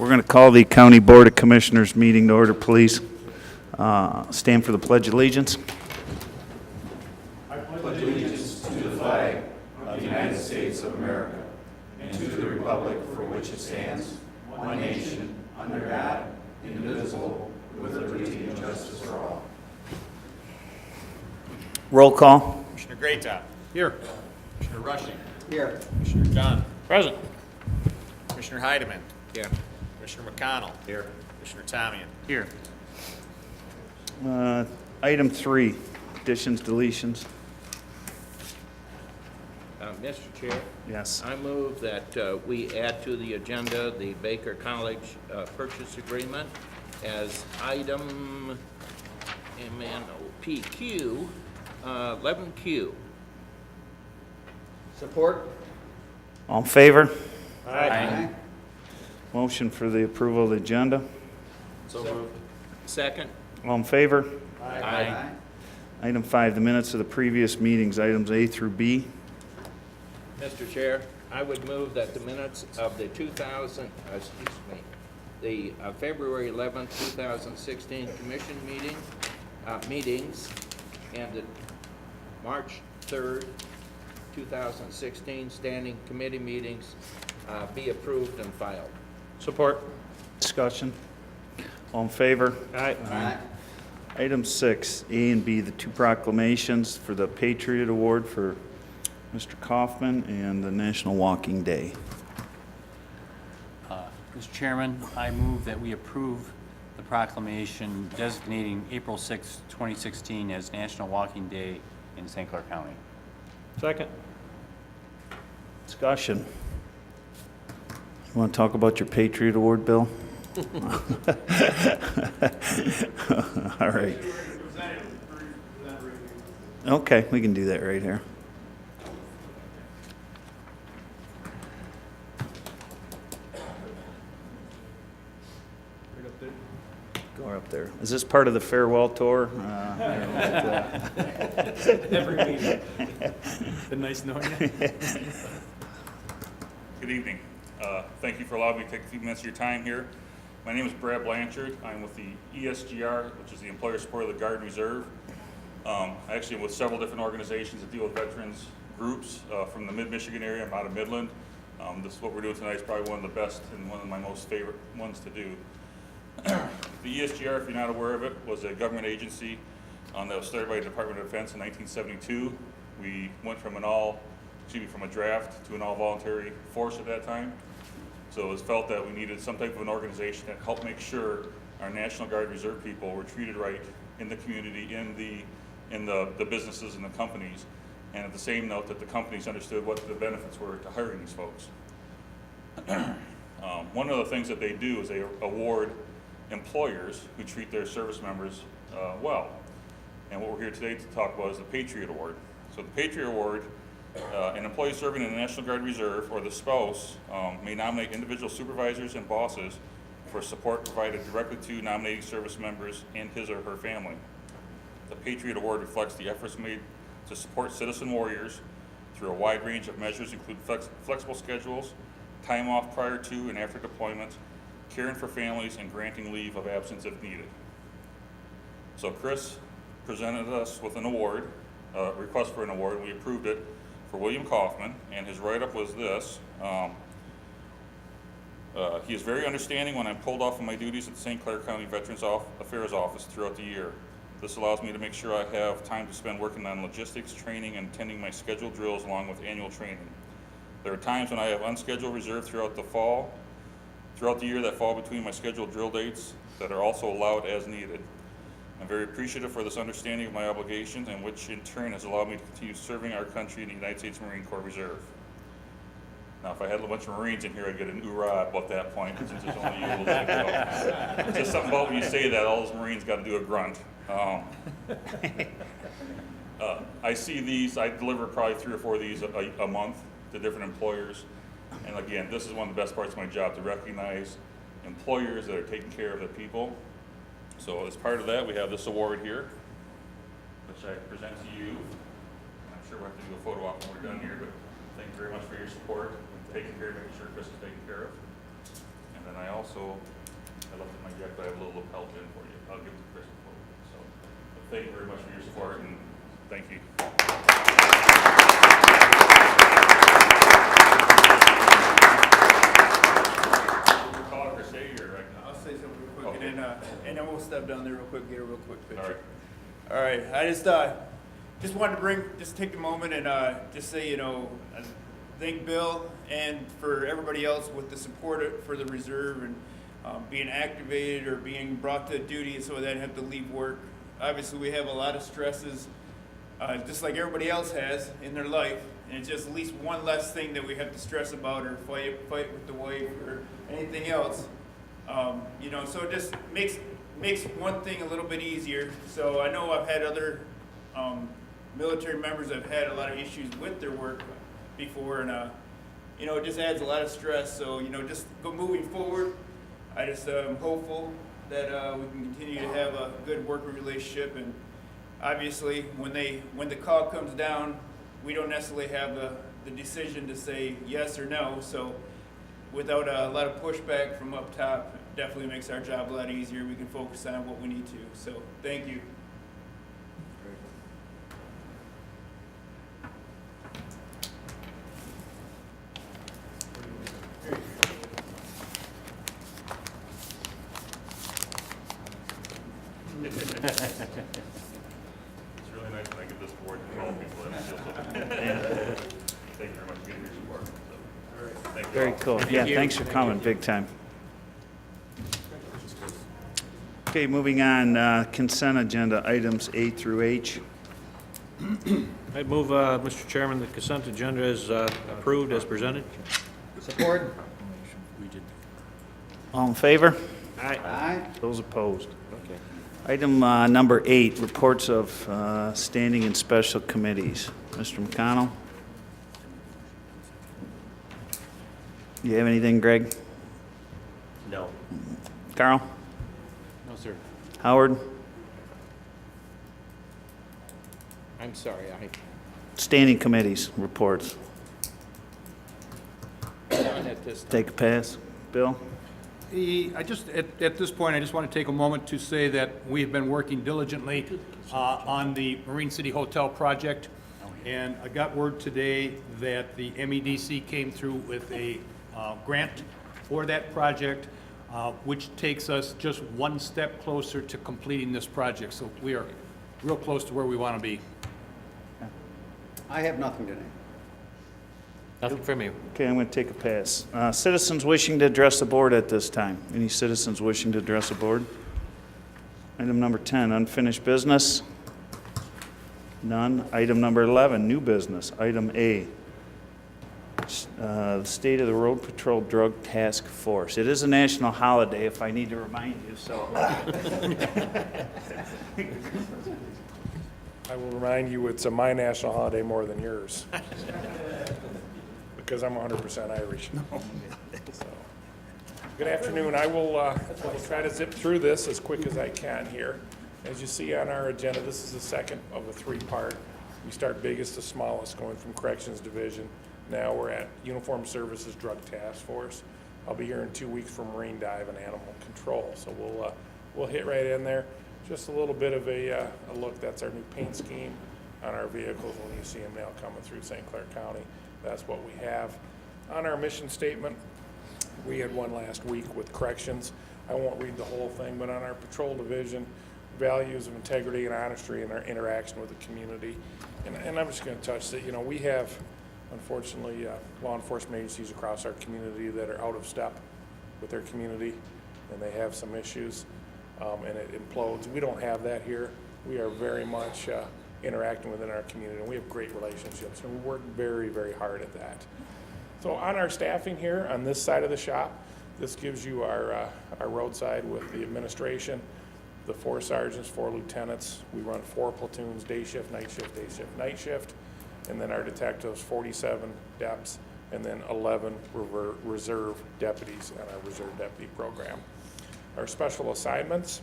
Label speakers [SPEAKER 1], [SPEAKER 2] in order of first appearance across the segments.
[SPEAKER 1] going to call the County Board of Commissioners meeting to order, please. Stand for the Pledge of Allegiance. Roll call.
[SPEAKER 2] Commissioner Greatop.
[SPEAKER 3] Here.
[SPEAKER 2] Commissioner Rushing.
[SPEAKER 3] Here.
[SPEAKER 2] Commissioner John.
[SPEAKER 3] Present.
[SPEAKER 2] Commissioner Heidemann.
[SPEAKER 3] Here.
[SPEAKER 2] Commissioner McConnell.
[SPEAKER 3] Here.
[SPEAKER 2] Commissioner Tomian.
[SPEAKER 3] Here.
[SPEAKER 1] Item 3, additions, deletions.
[SPEAKER 4] Mr. Chair,
[SPEAKER 1] Yes.
[SPEAKER 4] I move that we add to the agenda the Baker College purchase agreement as item MNOPQ 11Q.
[SPEAKER 3] Support.
[SPEAKER 1] All in favor?
[SPEAKER 3] Aye.
[SPEAKER 1] Motion for the approval of the agenda.
[SPEAKER 2] So moved.
[SPEAKER 4] Second.
[SPEAKER 1] All in favor?
[SPEAKER 4] Aye.
[SPEAKER 1] Item 5, the minutes of the previous meetings, items A through B.
[SPEAKER 4] Mr. Chair, I would move that the minutes of the February 11th, 2016 commission meetings and the March 3rd, 2016 standing committee meetings be approved and filed.
[SPEAKER 3] Support.
[SPEAKER 1] Discussion. All in favor?
[SPEAKER 3] Aye.
[SPEAKER 1] Item 6, A and B, the 2 proclamations for the Patriot Award for Mr. Kaufman and the National Walking Day.
[SPEAKER 5] Mr. Chairman, I move that we approve the proclamation designating April 6, 2016 as National Walking Day in St. Clair County.
[SPEAKER 3] Second.
[SPEAKER 1] Discussion. You want to talk about your Patriot Award, Bill? All right. Okay, we can do that right here. Go up there. Is this part of the farewell tour?
[SPEAKER 3] Every meeting. Been nice knowing you.
[SPEAKER 6] Good evening. Thank you for allowing me to take a few minutes of your time here. My name is Brad Blanchard. I'm with the ESGR, which is the Employer Support of the Guard and Reserve. I actually am with several different organizations that deal with veterans groups from the mid-Michigan area. I'm out of Midland. This is what we're doing tonight is probably one of the best and one of my most favorite ones to do. The ESGR, if you're not aware of it, was a government agency that was started by the Department of Defense in 1972. We went from from a draft to an all-voluntary force at that time. So it was felt that we needed some type of an organization that helped make sure our National Guard Reserve people were treated right in the community, in the businesses and the companies, and at the same note that the companies understood what the benefits were to hiring these folks. One of the things that they do is they award employers who treat their service members well. And what we're here today to talk about is the Patriot Award. So the Patriot Award, an employee serving in the National Guard Reserve or the spouse may nominate individual supervisors and bosses for support provided directly to nominating service members and his or her family. The Patriot Award reflects the efforts made to support citizen warriors through a wide range of measures, including flexible schedules, time off prior to and after deployment, caring for families, and granting leave of absence if needed. So Chris presented us with an award, request for an award, and we approved it for William Kaufman, and his write-up was this. He is very understanding when I'm pulled off of my duties at the St. Clair County Veterans Affairs Office throughout the year. This allows me to make sure I have time to spend working on logistics, training, and attending my scheduled drills along with annual training. There are times when I have unscheduled reserve throughout the year that fall between my scheduled drill dates that are also allowed as needed. I'm very appreciative for this understanding of my obligations, and which in turn has allowed me to continue serving our country in the United States Marine Corps Reserve. Now, if I had a bunch of Marines in here, I'd get an hoorah about that point, since there's only you. It's just something about when you say that, all those Marines got to do a grunt. I see these, I deliver probably 3 or 4 of these a month to different employers. And again, this is one of the best parts of my job, to recognize employers that are taking care of their people. So as part of that, we have this award here, which I present to you. I'm sure we'll have to do a photo op when we're done here, but Thank you very much for your support, and taking care, making sure Chris is taken care of. And then I left in my deck, but I have a little lapel pin for you. I'll give it to Chris before we leave. So, but thank you very much for your support, and thank you. Call it or say you're right now.
[SPEAKER 3] I'll say something real quick,
[SPEAKER 6] Okay.
[SPEAKER 3] and then we'll step down there real quick, get a real quick picture.
[SPEAKER 6] All right.
[SPEAKER 3] All right, I just wanted to just take the moment and just say, thank Bill and for everybody else with the support for the reserve and being activated or being brought to duty so they didn't have to leave work. Obviously, we have a lot of stresses, just like everybody else has in their life, and it's just at least one less thing that we have to stress about or fight with the wife or anything else. So it just makes one thing a little bit easier. So I know I've had other military members that have had a lot of issues with their work before, and it just adds a lot of stress. So just moving forward, I just am hopeful that we can continue to have a good working relationship. And obviously, when the call comes down, we don't necessarily have the decision to say yes or no. So without a lot of pushback from up top, it definitely makes our job a lot easier. We can focus on what we need to. So thank you.
[SPEAKER 6] It's really nice when I get this board to call people and it feels so good. Thank you very much for getting your support. So, thank you
[SPEAKER 1] Very
[SPEAKER 6] all.
[SPEAKER 1] cool. Yeah, thanks for coming, big time. Okay, moving on, consent agenda, items A through H.
[SPEAKER 7] I move, Mr. Chairman, the consent agenda is approved as presented.
[SPEAKER 8] Support.
[SPEAKER 1] All in favor?
[SPEAKER 8] Aye.
[SPEAKER 1] Those opposed? Item number 8, reports of standing and special committees. Mr. McConnell? You have anything, Greg?
[SPEAKER 7] No.
[SPEAKER 1] Carl?
[SPEAKER 5] No, sir.
[SPEAKER 1] Howard?
[SPEAKER 4] I'm sorry,
[SPEAKER 1] Standing committees, reports.
[SPEAKER 4] none at this time.
[SPEAKER 1] Take a pass. Bill?
[SPEAKER 9] At this point, I just want to take a moment to say that we have been working diligently on the Marine City Hotel project. And I got word today that the MEDC came through with a grant for that project, which takes us just one step closer to completing this project. So we are real close to where we want to be.
[SPEAKER 8] I have nothing today.
[SPEAKER 7] Nothing from you.
[SPEAKER 1] Okay, I'm going to take a pass. Citizens wishing to address the board at this time. Any citizens wishing to address the board? Item number 10, unfinished business. None. Item number 11, new business. Item A, the State of the Road Patrol Drug Task Force. It is a national holiday, if I need to remind you, so.
[SPEAKER 10] I will remind you, it's my national holiday more than yours. Because I'm 100% Irish. So, good afternoon. I will try to zip through this as quick as I can here. As you see on our agenda, this is the second of a 3-part. We start biggest to smallest, going from Corrections Division. Now we're at Uniformed Services Drug Task Force. I'll be here in 2 weeks for Marine Dive and Animal Control. So we'll hit right in there. Just a little bit of a look. That's our new paint scheme on our vehicles when you see them now coming through St. Clair County. That's what we have. On our mission statement, we had one last week with corrections. I won't read the whole thing, but on our patrol division, values of integrity and honesty in our interaction with the community. And I'm just going to touch that, we have, unfortunately, law enforcement agencies across our community that are out of step with their community, and they have some issues, and it implodes. We don't have that here. We are very much interacting within our community, and we have great relationships, and we work very, very hard at that. So on our staffing here, on this side of the shop, this gives you our roadside with the administration, the 4 sergeants, 4 lieutenants. We run 4 platoons, day shift, night shift, day shift, night shift, and then our detectives, 47 deps, and then 11 reserve deputies on our reserve deputy program. Our special assignments,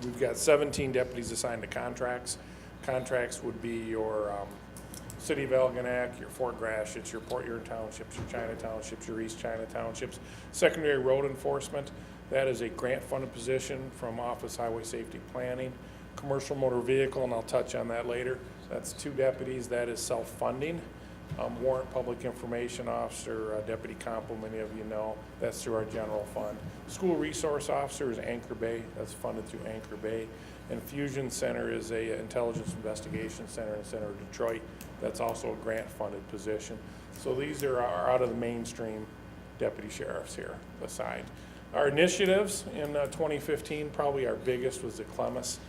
[SPEAKER 10] we've got 17 deputies assigned to contracts. Contracts would be your City of Algonac, your Fort Gratiot, your Port Huron Townships, your China Townships, your East China Townships. Secondary road enforcement, that is a grant-funded position from Office Highway Safety Planning. Commercial motor vehicle, and I'll touch on that later, that's 2 deputies, that is self-funding. Warrant Public Information Officer, Deputy Compo, many of you know, that's through our general fund. School Resource Officer is Anchor Bay, that's funded through Anchor Bay. And Fusion Center is a intelligence investigation center in the center of Detroit. That's also a grant-funded position. So these are out of the mainstream deputy sheriffs here assigned. Our initiatives in 2015, probably our biggest was the Clemis.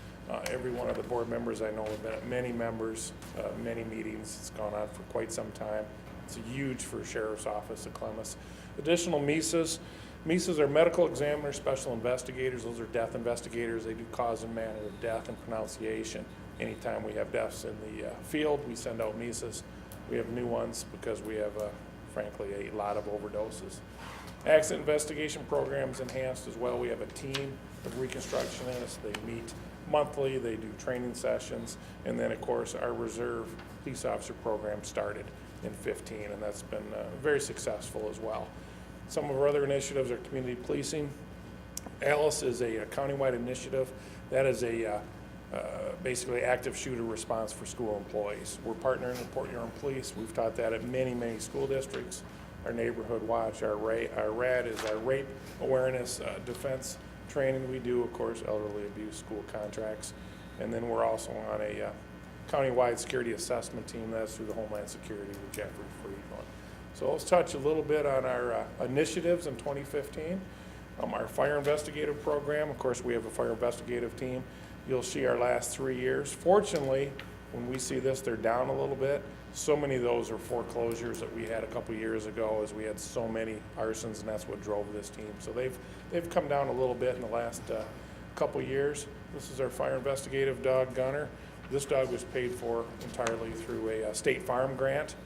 [SPEAKER 10] Every one of the board members I know have been at many many meetings. It's gone on for quite some time. It's huge for Sheriff's Office at Clemis. Additional MESAs. MESAs are medical examiners, special investigators. Those are death investigators. They do cause and manner of death and pronunciation. Anytime we have deaths in the field, we send out MESAs. We have new ones because we have, frankly, a lot of overdoses. Accident investigation programs enhanced as well. We have a team of reconstructionists. They meet monthly. They do training sessions. And then, of course, our reserve police officer program started in 15, and that's been very successful as well. Some of our other initiatives are community policing. ALICE is a countywide initiative. That is a basically active shooter response for school employees. We're partnering with Port Huron Police. We've taught that at many school districts. Our neighborhood watch, our RAD is our rape awareness defense training we do, of course, elderly abuse school contracts. And then we're also on a countywide security assessment team. That's through the Homeland Security with Jeffrey Friedland. So let's touch a little bit on our initiatives in 2015. Our fire investigative program, of course, we have a fire investigative team. You'll see our last 3 years. Fortunately, when we see this, they're down a little bit. So many of those are foreclosures that we had a couple years ago, as we had so many arsons, and that's what drove this team. So they've come down a little bit in the last couple years. This is our fire investigative dog, Gunner. This dog was paid for entirely through a state farm grant,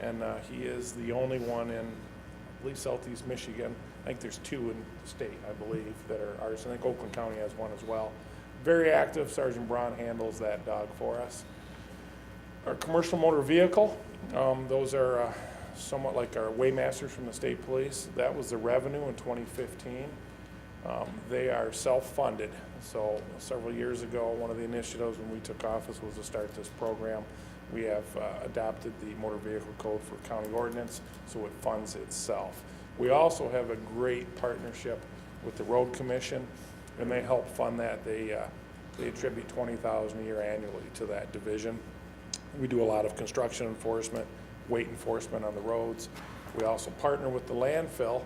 [SPEAKER 10] and he is the only one in, I believe, Southeast Michigan. I think there's 2 in the state, I believe, that are ours. I think Oakland County has one as well. Very active. Sergeant Braun handles that dog for us. Our commercial motor vehicle, those are somewhat like our waymasters from the state police. That was the revenue in 2015. They are self-funded. So several years ago, one of the initiatives when we took office was to start this program. We have adopted the motor vehicle code for county ordinance, so it funds itself. We also have a great partnership with the road commission, and they help fund that. They attribute $20,000 a year annually to that division. We do a lot of construction enforcement, weight enforcement on the roads. We also partner with the landfill.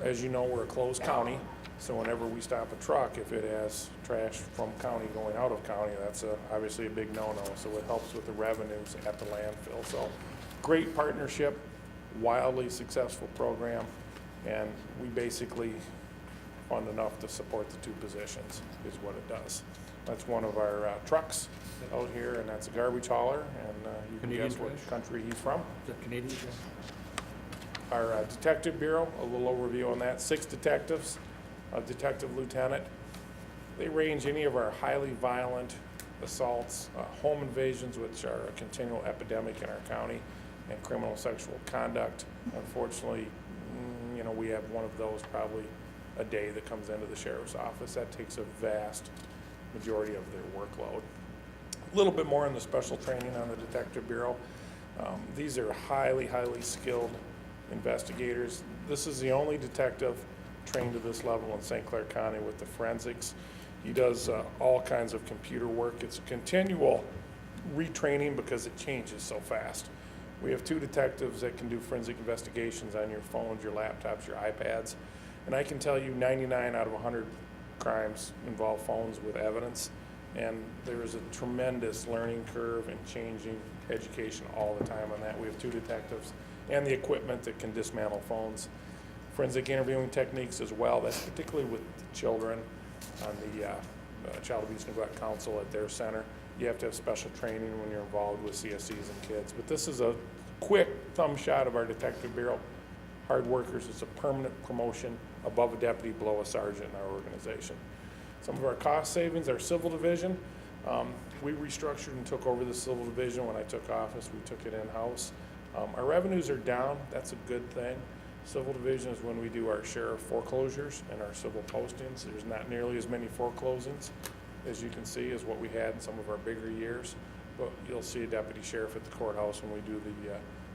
[SPEAKER 10] As you know, we're a closed county, so whenever we stop a truck, if it has trash from county going out of county, that's obviously a big no-no, so it helps with the revenues at the landfill. So great partnership, wildly successful program, and we basically fund enough to support the 2 positions is what it does. That's one of our trucks out here, and that's a garbage hauler, and you can guess what country he's from.
[SPEAKER 7] The Canadian?
[SPEAKER 10] Our detective bureau, a little overview on that. 6 detectives, a detective lieutenant. They range any of our highly violent assaults, home invasions, which are a continual epidemic in our county, and criminal sexual conduct. Unfortunately, we have one of those probably a day that comes into the sheriff's office. That takes a vast majority of their workload. A little bit more in the special training on the detective bureau. These are highly skilled investigators. This is the only detective trained to this level in St. Clair County with the forensics. He does all kinds of computer work. It's a continual retraining because it changes so fast. We have 2 detectives that can do forensic investigations on your phones, your laptops, your iPads, and I can tell you 99 out of 100 crimes involve phones with evidence, and there is a tremendous learning curve and changing education all the time on that. We have 2 detectives and the equipment that can dismantle phones. Forensic interviewing techniques as well. That's particularly with the children on the Child Abuse Neglect Council at their center. You have to have special training when you're involved with CSEs and kids. But this is a quick thumb shot of our detective bureau. Hard workers. It's a permanent promotion above a deputy, below a sergeant in our organization. Some of our cost savings, our civil division, We restructured and took over the civil division. When I took office, we took it in-house. Our revenues are down. That's a good thing. Civil division is when we do our share of foreclosures and our civil postings. There's not nearly as many foreclosings, as you can see, as what we had in some of our bigger years. But you'll see a deputy sheriff at the courthouse when we do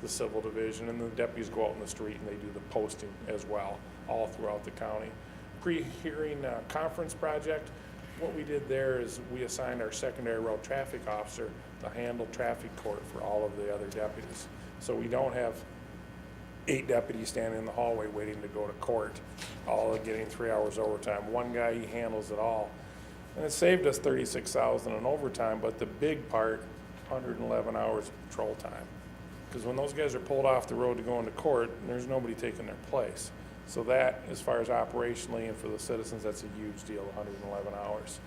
[SPEAKER 10] the civil division, and the deputies go out in the street and they do the posting as well, all throughout the county. Pre-hearing conference project, what we did there is we assigned our secondary road traffic officer to handle traffic court for all of the other deputies. So we don't have 8 deputies standing in the hallway waiting to go to court, all getting 3 hours overtime. One guy, he handles it all. And it saved us $36,000 in overtime, but the big part, 111 hours of patrol time. Because when those guys are pulled off the road to go into court, there's nobody taking their place. So that, as far as operationally and for the citizens, that's a huge deal, 111 hours.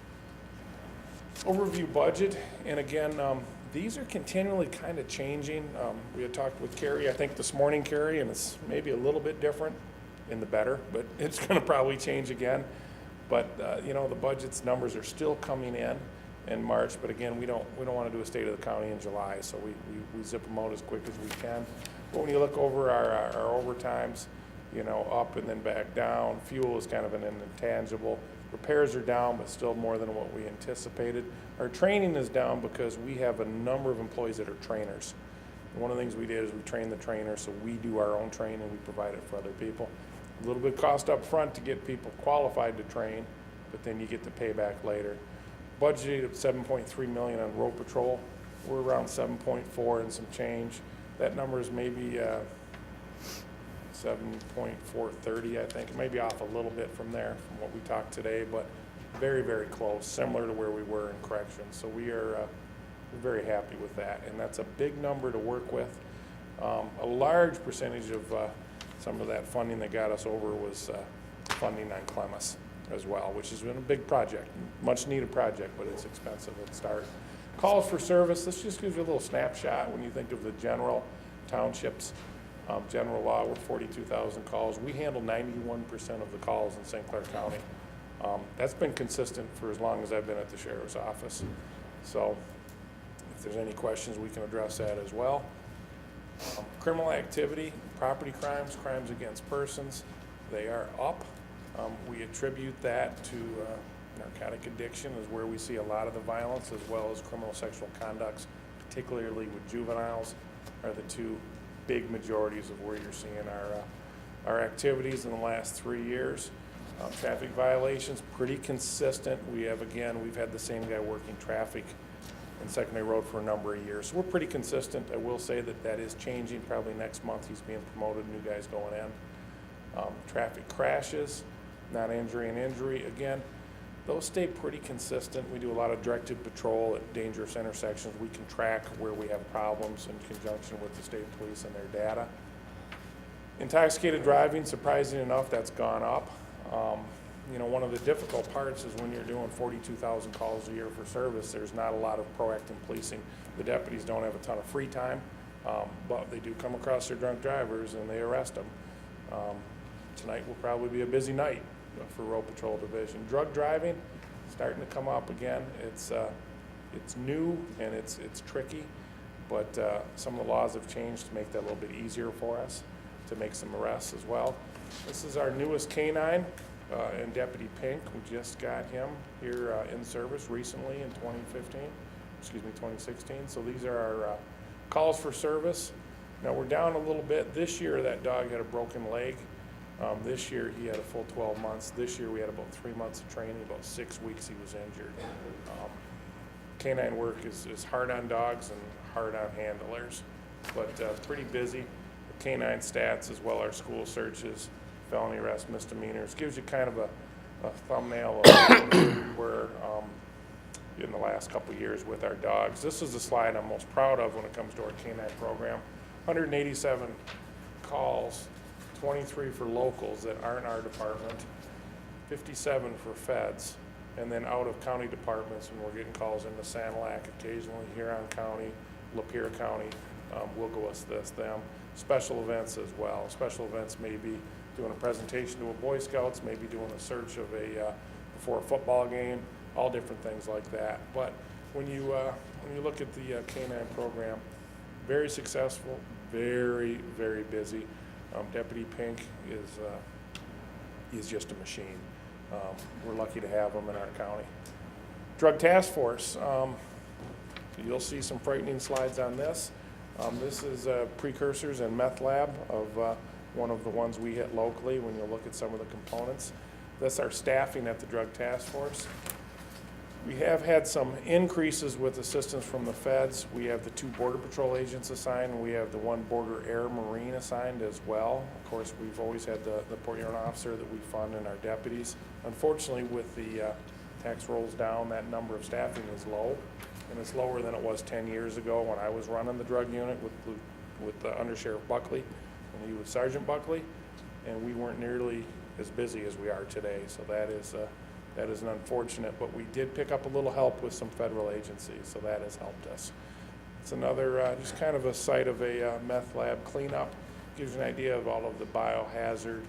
[SPEAKER 10] Overview budget, and again, these are continually kind of changing. We had talked with Carrie, I think this morning, Carrie, and it's maybe a little bit different in the better, but it's going to probably change again. But you know, the budget's numbers are still coming in March, but again, we don't want to do a state of the county in July, so we zip them out as quick as we can. But when you look over our overtimes, you know, up and then back down, fuel is kind of an intangible. Repairs are down, but still more than what we anticipated. Our training is down because we have a number of employees that are trainers. And one of the things we did is we trained the trainers, so we do our own training, we provide it for other people. A little bit cost up front to get people qualified to train, but then you get the payback later. Budgeted of $7.3 million on road patrol. We're around 7.4 and some change. That number is maybe 7.430, I think. It may be off a little bit from there, from what we talked today, but very, very close, similar to where we were in corrections. So we're very happy with that, and that's a big number to work with. A large percentage of some of that funding that got us over was funding on Clemis as well, which has been a big project, much needed project, but it's expensive at start. Calls for service, this just gives you a little snapshot when you think of the general townships. General law, we're 42,000 calls. We handle 91% of the calls in St. Clair County. That's been consistent for as long as I've been at the sheriff's office. So if there's any questions, we can address that as well. Criminal activity, property crimes, crimes against persons, they are up. We attribute that to narcotic addiction is where we see a lot of the violence, as well as criminal sexual conducts, particularly with juveniles, are the two big majorities of where you're seeing our activities in the last 3 years. Traffic violations, pretty consistent. We've had the same guy working traffic in Secondary Road for a number of years. So we're pretty consistent. I will say that is changing. Probably next month he's being promoted, new guys going in. Traffic crashes, non-injury and injury, again, those stay pretty consistent. We do a lot of directed patrol at dangerous intersections. We can track where we have problems in conjunction with the state police and their data. Intoxicated driving, surprising enough, that's gone up. You know, one of the difficult parts is when you're doing 42,000 calls a year for service, there's not a lot of proactive policing. The deputies don't have a ton of free time, but they do come across their drunk drivers and they arrest them. Tonight will probably be a busy night for Road Patrol Division. Drug driving, starting to come up again. It's new and it's tricky, but some of the laws have changed to make that a little bit easier for us to make some arrests as well. This is our newest canine, and Deputy Pink. We just got him here in service recently in 2016. So these are our calls for service. Now we're down a little bit. This year that dog had a broken leg. This year he had a full 12 months. This year we had about 3 months of training, about 6 weeks he was injured. Canine work is hard on dogs and hard on handlers, but pretty busy. The canine stats as well, our school searches, felony arrests, misdemeanors. Gives you kind of a thumbnail of where we were in the last couple of years with our dogs. This is the slide I'm most proud of when it comes to our canine program. 187 calls, 23 for locals that aren't our department, 57 for feds, and then out of county departments when we're getting calls into Sanilac, occasionally Huron County, Lapeer County, we'll go assist them. Special events as well. Special events may be doing a presentation to a Boy Scouts, maybe doing a search of before a football game, all different things like that. But when you look at the K-9 program, very successful, very, very busy. Deputy Pink is just a machine. We're lucky to have him in our county. Drug Task Force, you'll see some frightening slides on this. This is precursors and meth lab of one of the ones we hit locally when you look at some of the components. That's our staffing at the Drug Task Force. We have had some increases with assistance from the feds. We have the 2 Border Patrol agents assigned, and we have the 1 Border Air Marine assigned as well. Of course, we've always had the Port Huron officer that we fund and our deputies. Unfortunately, with the tax rolls down, that number of staffing is low, and it's lower than it was 10 years ago when I was running the drug unit with Under Sheriff Buckley, and he was Sergeant Buckley, and we weren't nearly as busy as we are today. So that is an unfortunate, but we did pick up a little help with some federal agencies, so that has helped us. It's another, just kind of a site of a meth lab cleanup. Gives you an idea of all of the biohazard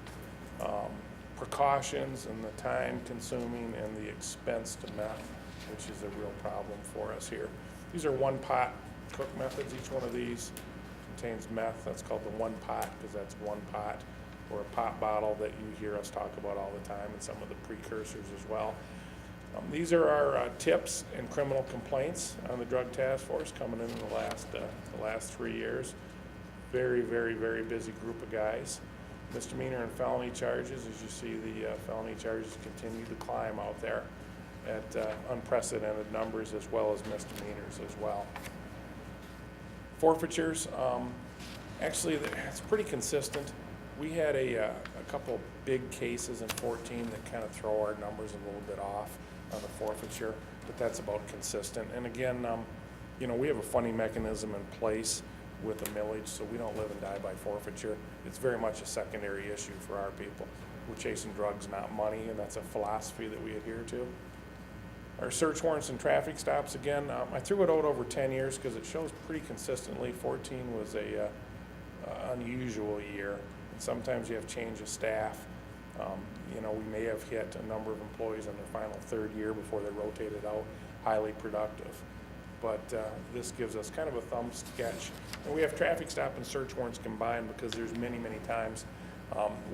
[SPEAKER 10] precautions and the time consuming and the expense to meth, which is a real problem for us here. These are 1-pot cook methods. Each one of these contains meth. That's called the 1-pot because that's 1 pot, or a pop bottle that you hear us talk about all the time, and some of the precursors as well. These are our tips and criminal complaints on the Drug Task Force coming in the last 3 years. Very, very, very busy group of guys. Misdemeanor and felony charges, as you see, the felony charges continue to climb out there at unprecedented numbers, as well as misdemeanors as well. Forfeitures, actually, it's pretty consistent. We had a couple big cases in 14 that kind of throw our numbers a little bit off on the forfeiture, but that's about consistent. And again, we have a funding mechanism in place with the millage, so we don't live and die by forfeiture. It's very much a secondary issue for our people. We're chasing drugs, not money, and that's a philosophy that we adhere to. Our search warrants and traffic stops, again, I threw it out over 10 years because it shows pretty consistently. 14 was a unusual year. Sometimes you have change of staff. We may have hit a number of employees in their final 3rd year before they rotated out, highly productive. But this gives us kind of a thumb sketch. And we have traffic stop and search warrants combined because there's many, many times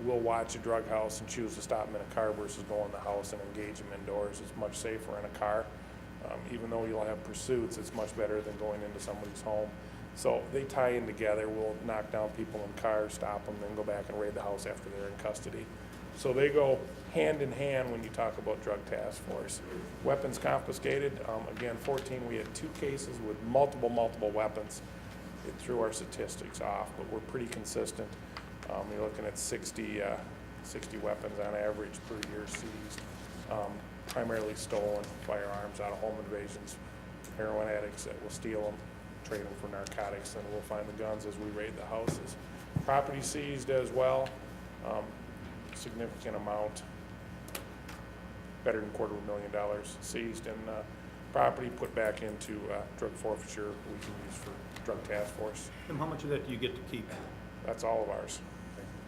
[SPEAKER 10] we'll watch a drug house and choose to stop them in a car versus go in the house and engage them indoors. It's much safer in a car. Even though you'll have pursuits, it's much better than going into somebody's home. So they tie in together. We'll knock down people in cars, stop them, then go back and raid the house after they're in custody. So they go hand in hand when you talk about Drug Task Force. Weapons confiscated, again, 14, we had 2 cases with multiple weapons. It threw our statistics off, but we're pretty consistent. You're looking at 60 weapons on average per year seized, primarily stolen firearms out of home invasions, heroin addicts that will steal them, trade them for narcotics, and we'll find the guns as we raid the houses. Property seized as well, significant amount, better than $250,000 seized, and property put back into drug forfeiture we can use for Drug Task Force.
[SPEAKER 9] And how much of that do you get to keep?
[SPEAKER 10] That's all of ours.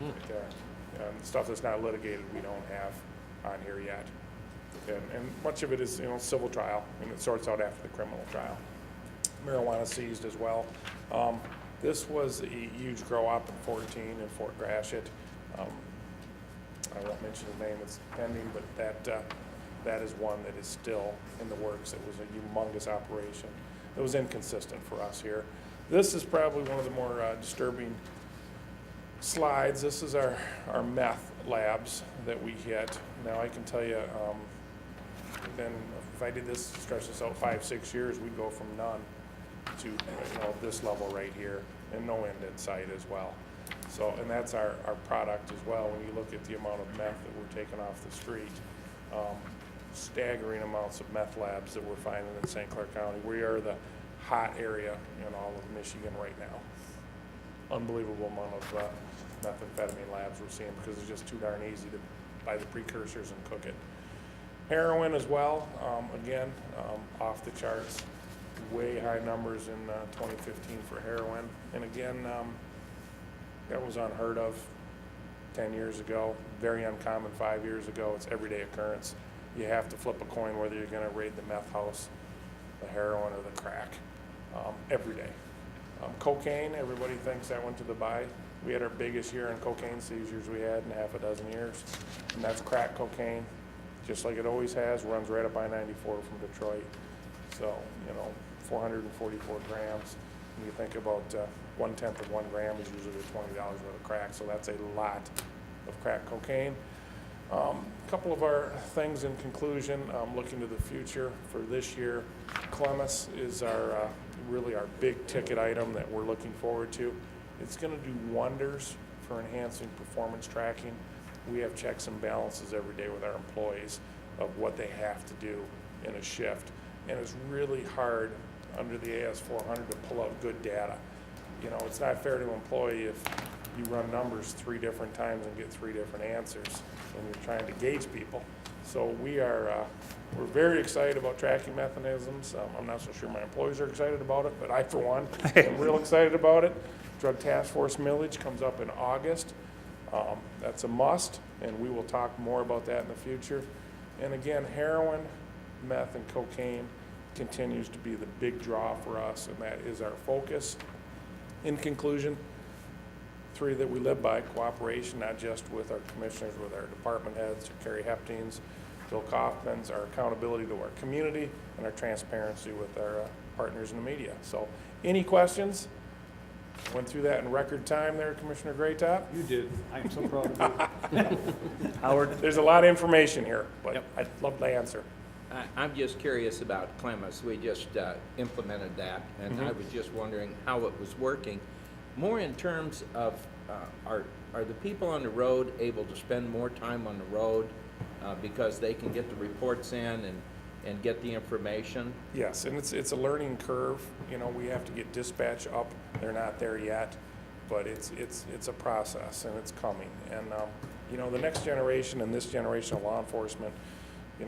[SPEAKER 10] Right there. And stuff that's not litigated we don't have on here yet. And much of it is civil trial, and it sorts out after the criminal trial. Marijuana seized as well. This was a huge grow up in 14 in Fort Gratiot. I won't mention the name, it's pending, but that is one that is still in the works. It was a humongous operation. It was inconsistent for us here. This is probably one of the more disturbing slides. This is our meth labs that we hit. Now I can tell you, then if I did this, stretch this out 5-6 years, we'd go from none to this level right here, and no end in sight as well. So, and that's our product as well. When you look at the amount of meth that we're taking off the street, staggering amounts of meth labs that we're finding in St. Clair County. We are the hot area in all of Michigan right now. Unbelievable amount of methamphetamine labs we're seeing because it's just too darn easy to buy the precursors and cook it. Heroin as well, again, off the charts. Way high numbers in 2015 for heroin. And again, that was unheard of 10 years ago, very uncommon 5 years ago. It's everyday occurrence. You have to flip a coin whether you're going to raid the meth house the heroin or the crack every day. Cocaine, everybody thinks that went to the buy. We had our biggest year in cocaine seizures we had in half a dozen years, and that's crack cocaine, just like it always has, runs right up I-94 from Detroit. So, 444 grams. When you think about 1/10 of 1 gram is usually $20 worth of crack, so that's a lot of crack cocaine. A couple of our things in conclusion, looking to the future for this year, Clemis is our really our big ticket item that we're looking forward to. It's going to do wonders for enhancing performance tracking. We have checks and balances every day with our employees of what they have to do in a shift, and it's really hard under the AS400 to pull out good data. It's not fair to an employee if you run numbers 3 different times and get 3 different answers when you're trying to gauge people. So we're very excited about tracking mechanisms. I'm not so sure my employees are excited about it, but I, for one, am real excited about it. Drug Task Force millage comes up in August. That's a must, and we will talk more about that in the future. And again, heroin, meth, and cocaine continues to be the big draw for us, and that is our focus. In conclusion, 3 that we live by: cooperation, not just with our commissioners, with our department heads, Carrie Heptings, Bill Kaufman's, our accountability to our community, and our transparency with our partners in the media. So, any questions? Went through that in record time there, Commissioner Graytop.
[SPEAKER 9] You did. I am so proud of you.
[SPEAKER 1] Howard?
[SPEAKER 10] There's a lot of information here, but I'd love to answer.
[SPEAKER 4] I'm just curious about Clemis. We just implemented that, and I was just wondering how it was working. More in terms of, are the people on the road able to spend more time on the road because they can get the reports in and get the information?
[SPEAKER 10] Yes, and it's a learning curve. We have to get dispatch up. They're not there yet, but it's a process, and it's coming. And the next generation and this generation of law enforcement, we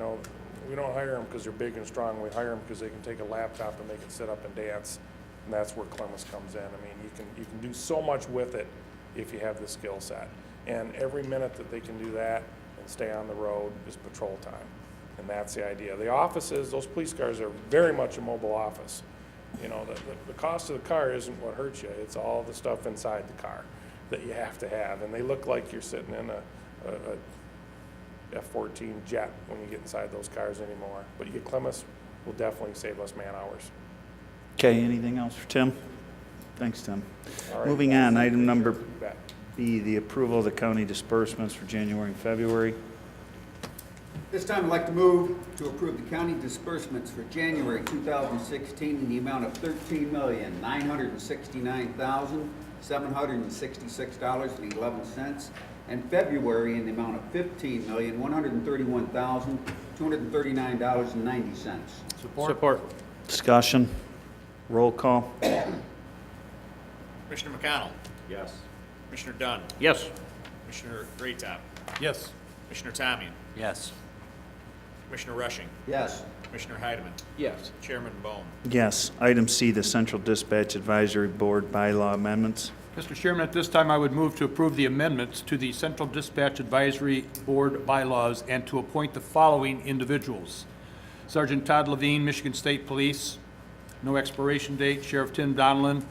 [SPEAKER 10] don't hire them because they're big and strong. We hire them because they can take a laptop and they can sit up and dance, and that's where Clemis comes in. I mean, you can do so much with it if you have the skill set. And every minute that they can do that and stay on the road is patrol time. And that's the idea. The offices, those police cars are very much a mobile office. The cost of the car isn't what hurts you. It's all the stuff inside the car that you have to have. And they look like you're sitting in a F-14 jet when you get inside those cars anymore. But you get Clemis, will definitely save us man hours.
[SPEAKER 1] Okay, anything else for Tim? Thanks, Tim.
[SPEAKER 10] All right.
[SPEAKER 1] Moving on, item number
[SPEAKER 10] You bet.
[SPEAKER 1] B, the approval of the county disbursements for January and February.
[SPEAKER 8] This time I'd like to move to approve the county disbursements for January 2016 in the amount of $13,969,766.11, and February in the amount of $15,131,239.90.
[SPEAKER 7] Support.
[SPEAKER 1] Discussion. Roll call.
[SPEAKER 2] Commissioner McConnell.
[SPEAKER 4] Yes.
[SPEAKER 2] Commissioner Dunn.
[SPEAKER 7] Yes.
[SPEAKER 2] Commissioner Graytop.
[SPEAKER 9] Yes.
[SPEAKER 2] Commissioner Tamian.
[SPEAKER 5] Yes.
[SPEAKER 2] Commissioner Rushing.
[SPEAKER 8] Yes.
[SPEAKER 2] Commissioner Heidemann.
[SPEAKER 4] Yes.
[SPEAKER 2] Chairman Bone.
[SPEAKER 1] Yes. Item C, the Central Dispatch Advisory Board bylaw amendments.
[SPEAKER 9] Mr. Chairman, at this time, I would move to approve the amendments to the Central Dispatch Advisory Board bylaws and to appoint the following individuals: Sergeant Todd Levine, Michigan State Police, no expiration date; Sheriff Tim Donlin,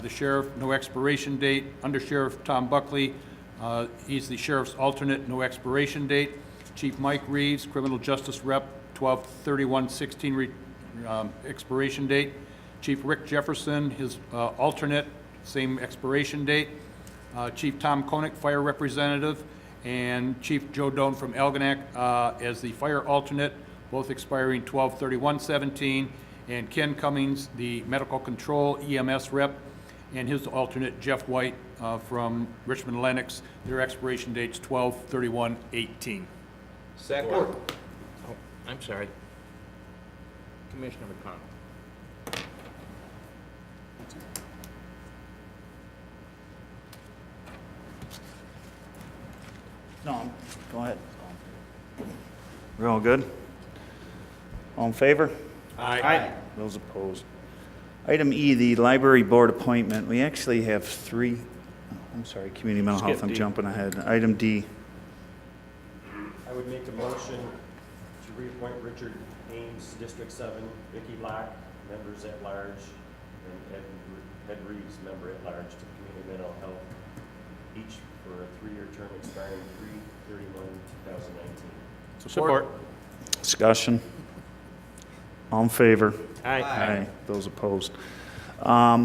[SPEAKER 9] the sheriff, no expiration date; Under Sheriff Tom Buckley, he's the sheriff's alternate, no expiration date; Chief Mike Reeves, Criminal Justice Rep, 12/31/16 expiration date; Chief Rick Jefferson, his alternate, same expiration date; Chief Tom Koenig, Fire Representative; and Chief Joe Doan from Algonac as the fire alternate, both expiring 12/31/17; and Ken Cummings, the Medical Control EMS Rep, and his alternate, Jeff White, from Richmond Lennox. Their expiration date's 12/31/18.
[SPEAKER 4] Second. Oh, I'm sorry. Commissioner McConnell.
[SPEAKER 1] No, go ahead. We're all good? All in favor?
[SPEAKER 8] Aye.
[SPEAKER 1] Those opposed? Item E, the Library Board appointment. We actually have 3, I'm sorry, Community Mental Health,
[SPEAKER 7] Skip
[SPEAKER 1] I'm
[SPEAKER 7] D.
[SPEAKER 1] jumping ahead. Item D.
[SPEAKER 11] I would make a motion to reappoint Richard Ames, District 7, Vicky Locke, members at large, and Ed Reeves, member at large, to Community Mental Health, each for a 3-year term expiring 3/31/2019.
[SPEAKER 7] Support.
[SPEAKER 1] Discussion. All in favor?
[SPEAKER 7] Aye.
[SPEAKER 1] Those opposed.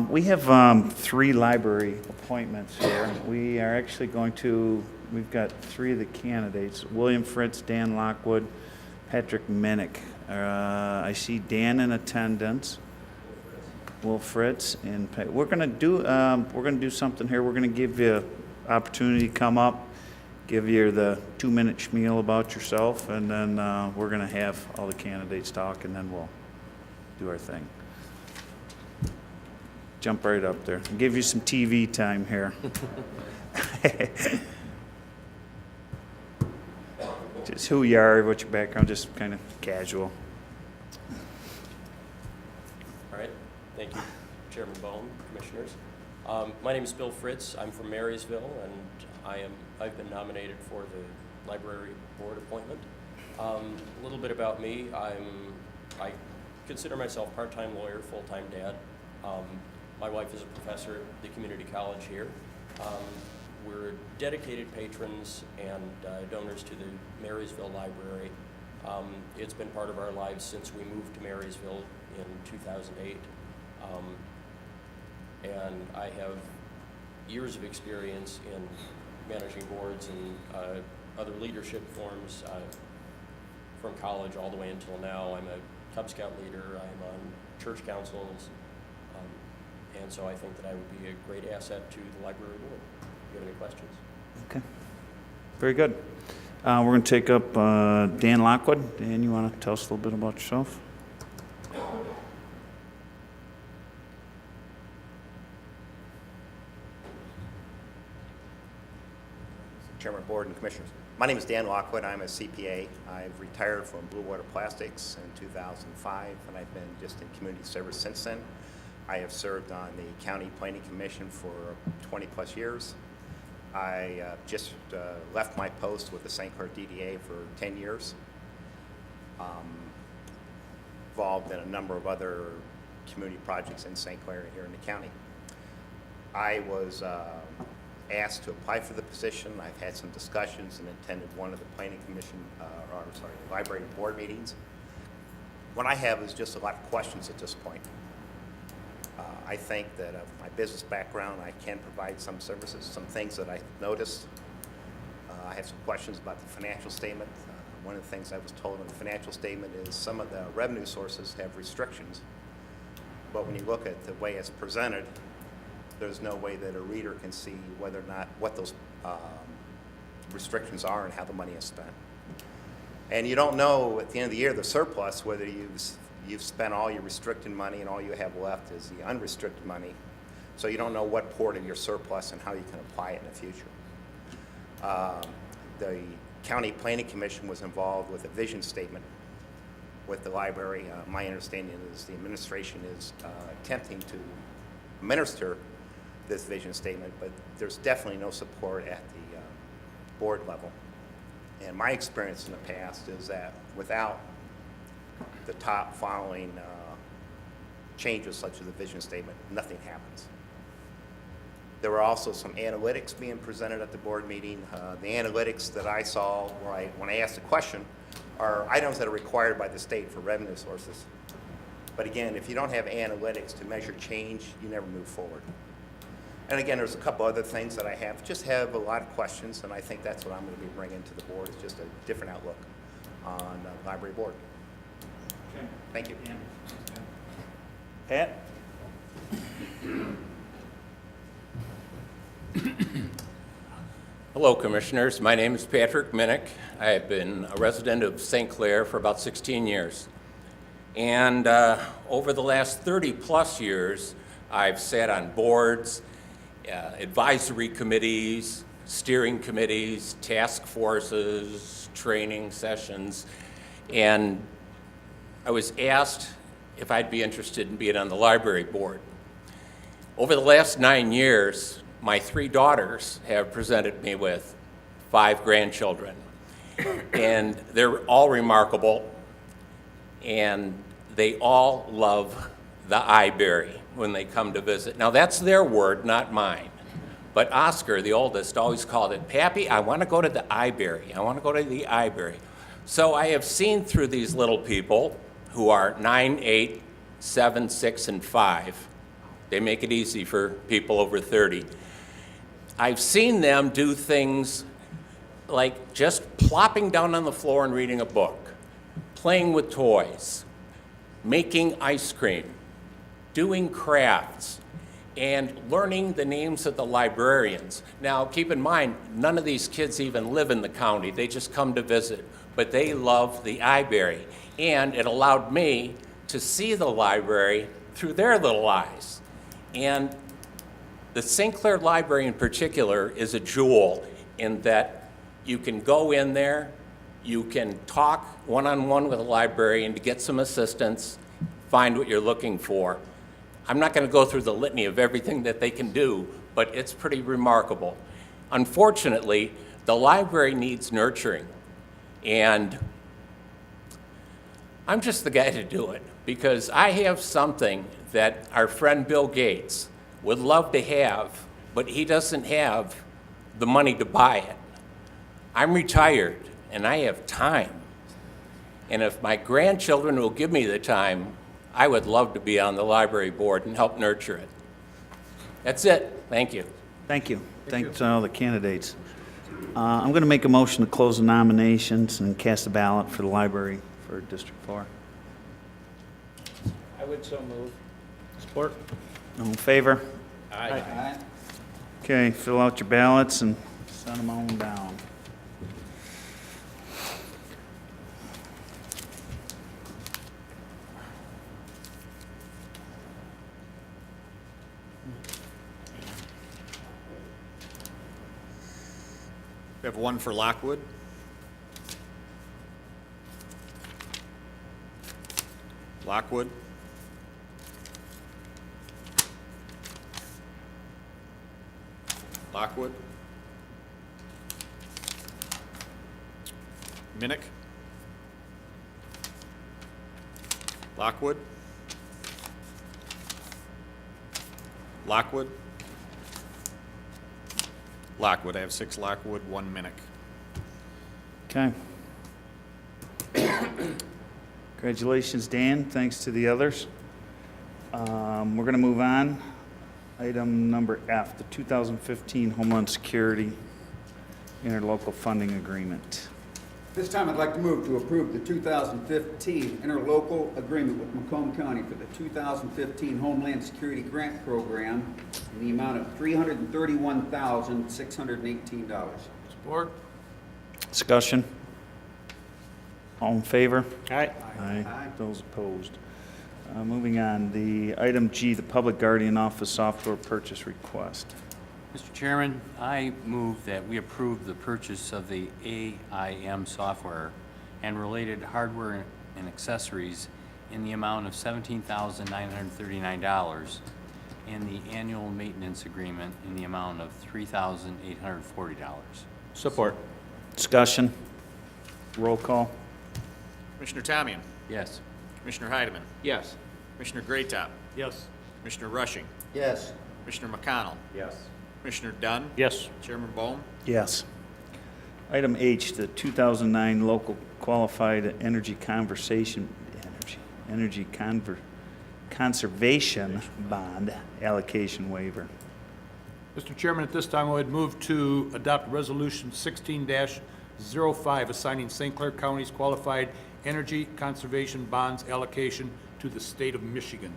[SPEAKER 1] We have 3 library appointments here. We are actually we've got 3 of the candidates, William Fritz, Dan Lockwood, Patrick Minnick. I see Dan in attendance. Will Fritz and we're gonna do something here. We're gonna give you an opportunity to come up, give you the 2-minute spiel about yourself, and then we're gonna have all the candidates talk, and then we'll do our thing. Jump right up there. I'll give you some TV time here. Just who you are, what's your background, just kind of casual.
[SPEAKER 11] All right, thank you, Chairman Bone, Commissioners. My name is Bill Fritz. I'm from Marysville, and I've been nominated for the library board appointment. A little bit about me. I consider myself part-time lawyer, full-time dad. My wife is a professor at the community college here. We're dedicated patrons and donors to the Marysville Library. It's been part of our lives since we moved to Marysville in 2008. And I have years of experience in managing boards and other leadership forms from college all the way until now. I'm a Cub Scout leader, I'm on church councils, and so I think that I would be a great asset to the library board. Do you have any questions?
[SPEAKER 1] Okay. Very good. We're going to take up Dan Lockwood. Dan, you want to tell us a little bit about yourself?
[SPEAKER 12] Chairman, Board, and Commissioners. My name is Dan Lockwood. I'm a CPA. I've retired from Blue Water Plastics in 2005, and I've been just in community service since then. I have served on the County Planning Commission for 20-plus years. I just left my post with the St. Clair DDA for 10 years. Involved in a number of other community projects in St. Clair and here in the county. I was asked to apply for the position. I've had some discussions and attended one of the Planning Commission, Library Board meetings. What I have is just a lot of questions at this point. I think that of my business background, I can provide some services, some things that I've noticed. I have some questions about the financial statement. One of the things I was told in the financial statement is some of the revenue sources have restrictions, but when you look at the way it's presented, there's no way that a reader can see whether or not what those restrictions are and how the money is spent. And you don't know at the end of the year the surplus whether you've spent all your restricted money and all you have left is the unrestricted money. So you don't know what part of your surplus and how you can apply it in the future. The County Planning Commission was involved with a vision statement with the library. My understanding is the administration is attempting to administer this vision statement, but there's definitely no support at the board level. And my experience in the past is that without the top following changes such as the vision statement, nothing happens. There were also some analytics being presented at the board meeting. The analytics that I saw when I asked the question are items that are required by the state for revenue sources. But again, if you don't have analytics to measure change, you never move forward. And again, there's a couple other things that I just have a lot of questions, and I think that's what I'm going to be bringing to the board, is just a different outlook on the library board.
[SPEAKER 1] Okay.
[SPEAKER 12] Thank you.
[SPEAKER 1] Pat?
[SPEAKER 4] Hello, Commissioners. My name is Patrick Minnick. I have been a resident of St. Clair for about 16 years. And over the last 30-plus years, I've sat on boards, advisory committees, steering committees, task forces, training sessions, and I was asked if I'd be interested in being on the library board. Over the last 9 years, my 3 daughters have presented me with 5 grandchildren, and they're all remarkable. and they all love the eyeberry when they come to visit. Now, that's their word, not mine. But Oscar, the oldest, always called it, "Pappy, I want to go to the eyeberry. I want to go to the eyeberry." So I have seen through these little people who are 9, 8, 7, 6, and 5. They make it easy for people over 30. I've seen them do things like just plopping down on the floor and reading a book, playing with toys, making ice cream, doing crafts, and learning the names of the librarians. Now, keep in mind, none of these kids even live in the county. They just come to visit, but they love the eyeberry. And it allowed me to see the library through their little eyes. And the St. Clair Library in particular is a jewel in that you can go in there, you can talk one-on-one with a librarian to get some assistance, find what you're looking for. I'm not going to go through the litany of everything that they can do, but it's pretty remarkable. Unfortunately, the library needs nurturing, and I'm just the guy to do it because I have something that our friend Bill Gates would love to have, but he doesn't have the money to buy it. I'm retired, and I have time. And if my grandchildren will give me the time, I would love to be on the library board and help nurture it. That's it. Thank you.
[SPEAKER 1] Thank you. Thanks to all the candidates. I'm going to make a motion to close the nominations and cast a ballot for the library for District 4.
[SPEAKER 4] I would so move.
[SPEAKER 7] Support?
[SPEAKER 1] All in favor?
[SPEAKER 8] Aye.
[SPEAKER 1] Okay, fill out your ballots and send them on down.
[SPEAKER 2] We have one for Lockwood. Lockwood. Lockwood. Minnick. Lockwood. Lockwood. Lockwood. I have 6 Lockwood, 1 Minnick.
[SPEAKER 1] Okay. Congratulations, Dan. Thanks to the others. We're going to move on. Item number F, the 2015 Homeland Security Interlocal Funding Agreement.
[SPEAKER 8] This time, I'd like to move to approve the 2015 interlocal agreement with Macomb County for the 2015 Homeland Security Grant Program in the amount of $331,618.
[SPEAKER 9] Support?
[SPEAKER 1] Discussion? All in favor?
[SPEAKER 7] Aye.
[SPEAKER 8] Aye.
[SPEAKER 1] Those opposed? Moving on, the item G, the Public Guardian Office Software Purchase Request.
[SPEAKER 5] Mr. Chairman, I move that we approve the purchase of the AIM software and related hardware and accessories in the amount of $17,939 and the annual maintenance agreement in the amount of $3,840.
[SPEAKER 7] Support?
[SPEAKER 1] Discussion? Roll call?
[SPEAKER 2] Commissioner Tamian.
[SPEAKER 5] Yes.
[SPEAKER 2] Commissioner Heidemann.
[SPEAKER 4] Yes.
[SPEAKER 2] Commissioner Greatop.
[SPEAKER 7] Yes.
[SPEAKER 2] Commissioner Rushing.
[SPEAKER 8] Yes.
[SPEAKER 2] Commissioner McConnell.
[SPEAKER 4] Yes.
[SPEAKER 2] Commissioner Dunn.
[SPEAKER 7] Yes.
[SPEAKER 2] Chairman Bone.
[SPEAKER 1] Yes. Item H, the 2009 Local Qualified Energy Conservation Bond Allocation Waiver.
[SPEAKER 9] Mr. Chairman, at this time, I would move to adopt Resolution 16-05, assigning St. Clair County's qualified energy conservation bonds allocation to the state of Michigan.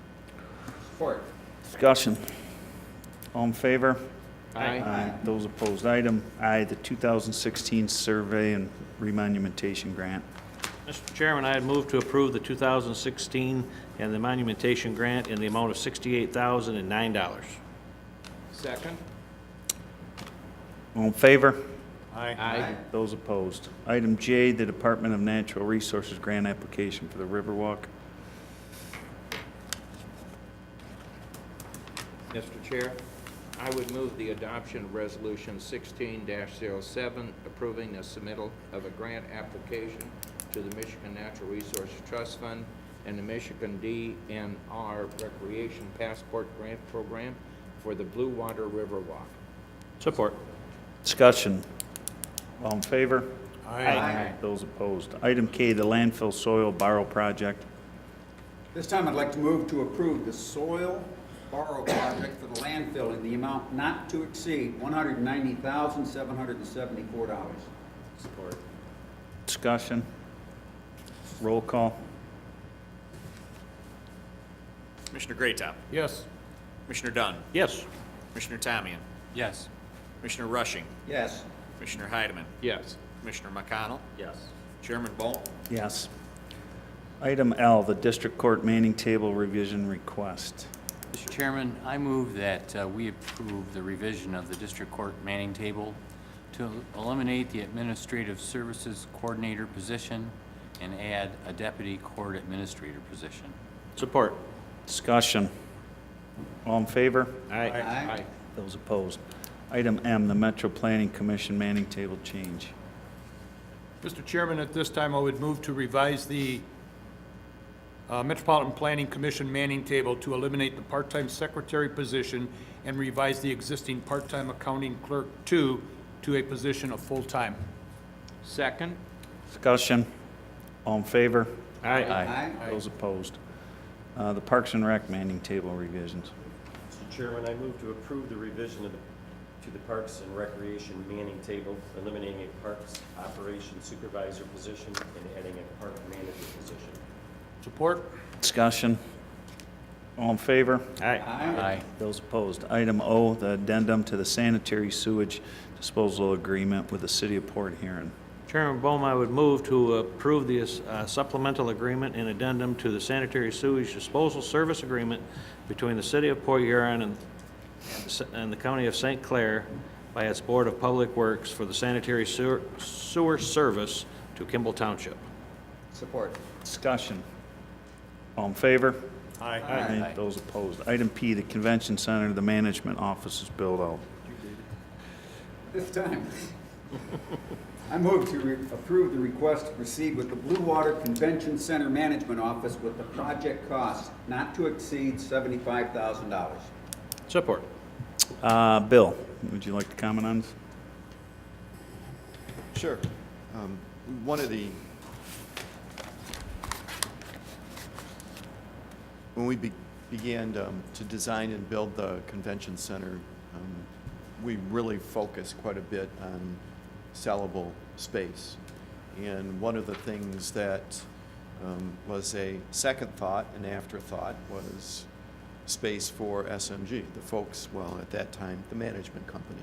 [SPEAKER 4] Support.
[SPEAKER 1] Discussion? All in favor?
[SPEAKER 4] Aye.
[SPEAKER 1] Those opposed? Item I, the 2016 Survey and Remonumentation Grant.
[SPEAKER 7] Mr. Chairman, I'd move to approve the 2016 and the monumentation grant in the amount of $68,009.
[SPEAKER 4] Second.
[SPEAKER 1] All in favor?
[SPEAKER 4] Aye.
[SPEAKER 1] Those opposed? Item J, the Department of Natural Resources Grant Application for the Riverwalk.
[SPEAKER 4] Mr. Chair, I would move the adoption of Resolution 16-07, approving the submittal of a grant application to the Michigan Natural Resources Trust Fund and the Michigan DNR Recreation Passport Grant Program for the Blue Water River Walk.
[SPEAKER 7] Support.
[SPEAKER 1] Discussion. All in favor?
[SPEAKER 8] Aye.
[SPEAKER 1] Those opposed. Item K, the landfill soil borrow project.
[SPEAKER 8] This time I'd like to move to approve the soil borrow project for the landfill in the amount not to exceed $190,774.
[SPEAKER 11] Support.
[SPEAKER 1] Discussion. Roll call.
[SPEAKER 2] Commissioner Greatop.
[SPEAKER 9] Yes.
[SPEAKER 2] Commissioner Dunn.
[SPEAKER 7] Yes.
[SPEAKER 2] Commissioner Tamian.
[SPEAKER 5] Yes.
[SPEAKER 2] Commissioner Rushing.
[SPEAKER 8] Yes.
[SPEAKER 2] Commissioner Heidemann.
[SPEAKER 4] Yes.
[SPEAKER 2] Commissioner McConnell.
[SPEAKER 11] Yes.
[SPEAKER 2] Chairman Bone.
[SPEAKER 1] Yes. Item L, the district court manning table revision request.
[SPEAKER 5] Mr. Chairman, I move that we approve the revision of the district court manning table to eliminate the administrative services coordinator position and add a deputy court administrator position.
[SPEAKER 7] Support.
[SPEAKER 1] Discussion. All in favor?
[SPEAKER 7] Aye.
[SPEAKER 8] Aye.
[SPEAKER 1] Those opposed. Item M, the Metro Planning Commission manning table change.
[SPEAKER 9] Mr. Chairman, at this time, I would move to revise the Metropolitan Planning Commission manning table to eliminate the part-time secretary position and revise the existing part-time accounting clerk 2 to a position of full-time.
[SPEAKER 4] Second?
[SPEAKER 1] Discussion. All in favor?
[SPEAKER 7] Aye.
[SPEAKER 8] Aye.
[SPEAKER 1] Those opposed. The Parks and Rec manning table revisions.
[SPEAKER 13] Mr. Chairman, I move to approve the revision to the Parks and Recreation manning table, eliminating a Parks Operations Supervisor position and adding a Park Manager position.
[SPEAKER 9] Support?
[SPEAKER 1] Discussion. All in favor?
[SPEAKER 7] Aye.
[SPEAKER 5] Aye.
[SPEAKER 1] Those opposed. Item O, the addendum to the sanitary sewage disposal agreement with the City of Port Huron.
[SPEAKER 7] Chairman Bohm, I would move to approve the supplemental agreement and addendum to the sanitary sewage disposal service agreement between the City of Port Huron and the County of St. Clair by its Board of Public Works for the sanitary sewer service to Kimball Township.
[SPEAKER 8] Support.
[SPEAKER 1] Discussion. All in favor?
[SPEAKER 9] Aye.
[SPEAKER 1] Those opposed. Item P, the Convention Center, the management offices build out.
[SPEAKER 8] This time, I move to approve the request to proceed with the Blue Water Convention Center Management Office with the project cost not to exceed $75,000.
[SPEAKER 7] Support.
[SPEAKER 1] Bill, would you like to comment on this?
[SPEAKER 14] Sure. One of the, when we began to design and build the convention center, we really focused quite a bit on sellable space. And one of the things that was a second thought, an afterthought, was space for SMG, the folks, well, at that time, the management company.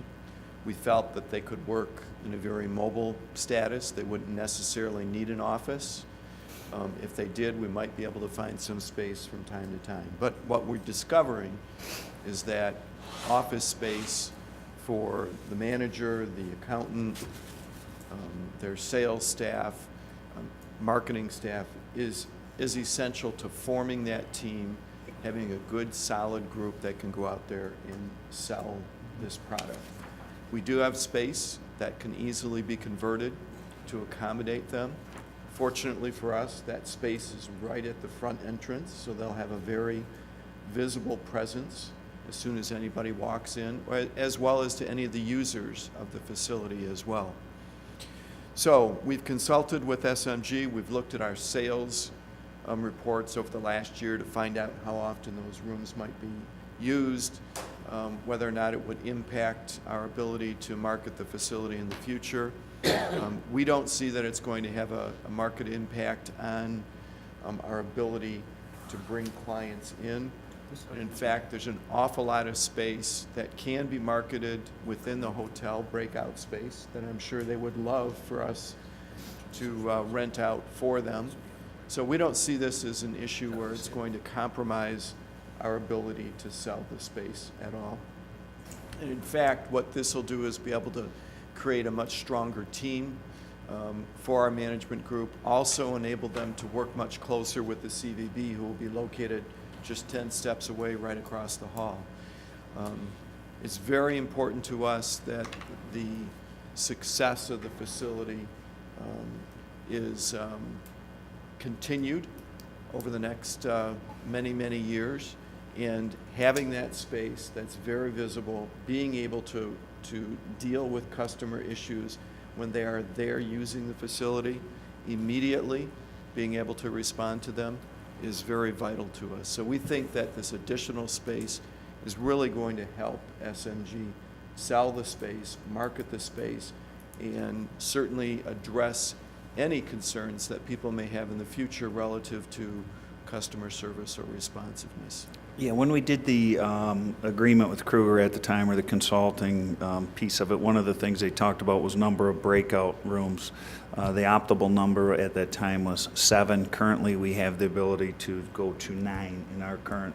[SPEAKER 14] We felt that they could work in a very mobile status. They wouldn't necessarily need an office. If they did, we might be able to find some space from time to time. But what we're discovering is that office space for the manager, the accountant, their sales staff, marketing staff is essential to forming that team, having a good, solid group that can go out there and sell this product. We do have space that can easily be converted to accommodate them. Fortunately for us, that space is right at the front entrance, so they'll have a very visible presence as soon as anybody walks in, as well as to any of the users of the facility as well. So we've consulted with SMG. We've looked at our sales reports over the last year to find out how often those rooms might be used, whether or not it would impact our ability to market the facility in the future. We don't see that it's going to have a market impact on our ability to bring clients in. In fact, there's an awful lot of space that can be marketed within the hotel breakout space that I'm sure they would love for us to rent out for them. So we don't see this as an issue where it's going to compromise our ability to sell the space at all. And in fact, what this will do is be able to create a much stronger team for our management group, also enable them to work much closer with the CVB, who will be located just 10 steps away right across the hall. It's very important to us that the success of the facility is continued over the next many, many years. And having that space that's very visible, being able to deal with customer issues when they are there using the facility immediately, being able to respond to them is very vital to us. So we think that this additional space is really going to help SMG sell the space, market the space, and certainly address any concerns that people may have in the future relative to customer service or responsiveness.
[SPEAKER 1] Yeah, when we did the agreement with Kruger at the time, or the consulting piece of it, one of the things they talked about was number of breakout rooms. The optimal number at that time was 7. Currently, we have the ability to go to 9 in our current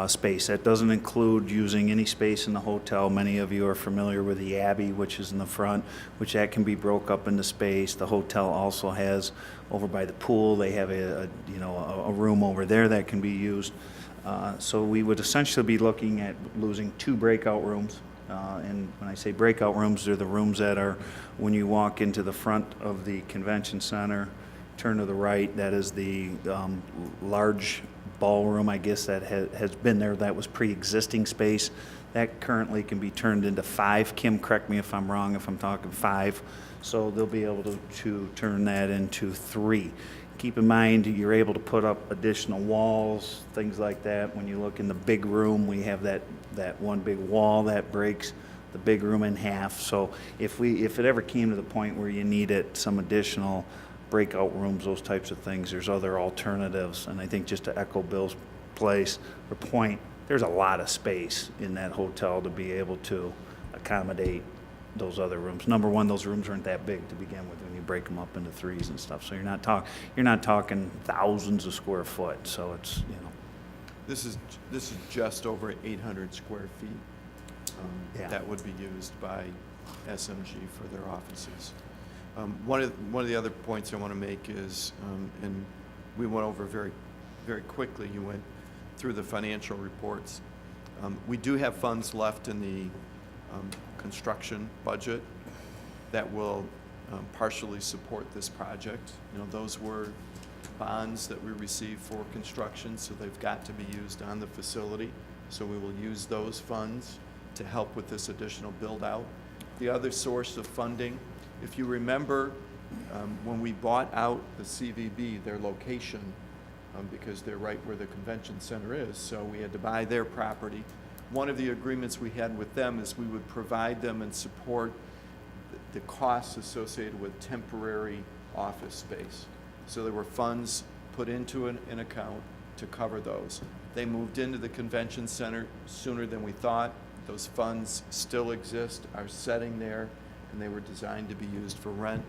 [SPEAKER 1] space. That doesn't include using any space in the hotel. Many of you are familiar with the Abbey, which is in the front, which that can be broke up into space. The hotel also has, over by the pool, they have a room over there that can be used. So we would essentially be looking at losing 2 breakout rooms. And when I say breakout rooms, they're the rooms that are, when you walk into the front of the convention center, turn to the right, that is the large ballroom, I guess, that has been there, that was pre-existing space. That currently can be turned into 5. Kim, correct me if I'm wrong, if I'm talking 5. So they'll be able to turn that into 3. Keep in mind, you're able to put up additional walls, things like that. When you look in the big room, we have that one big wall that breaks the big room in half. So if it ever came to the point where you needed some additional breakout rooms, those types of things, there's other alternatives. And I think, just to echo Bill's point, there's a lot of space in that hotel to be able to accommodate those other rooms. Number one, those rooms aren't that big to begin with when you break them up into 3s and stuff. So you're not talking thousands of square foot. So it's, you know.
[SPEAKER 14] This is just over 800 square feet
[SPEAKER 1] Yeah.
[SPEAKER 14] that would be used by SMG for their offices. One of the other points I want to make is, and we went over very, very quickly, you went through the financial reports. We do have funds left in the construction budget that will partially support this project. You know, those were bonds that we received for construction, so they've got to be used on the facility. So we will use those funds to help with this additional build out. The other source of funding, if you remember, when we bought out the CVB, their location, because they're right where the convention center is, so we had to buy their property. One of the agreements we had with them is we would provide them and support the costs associated with temporary office space. So there were funds put into an account to cover those. They moved into the convention center sooner than we thought. Those funds still exist, are sitting there, and they were designed to be used for rent.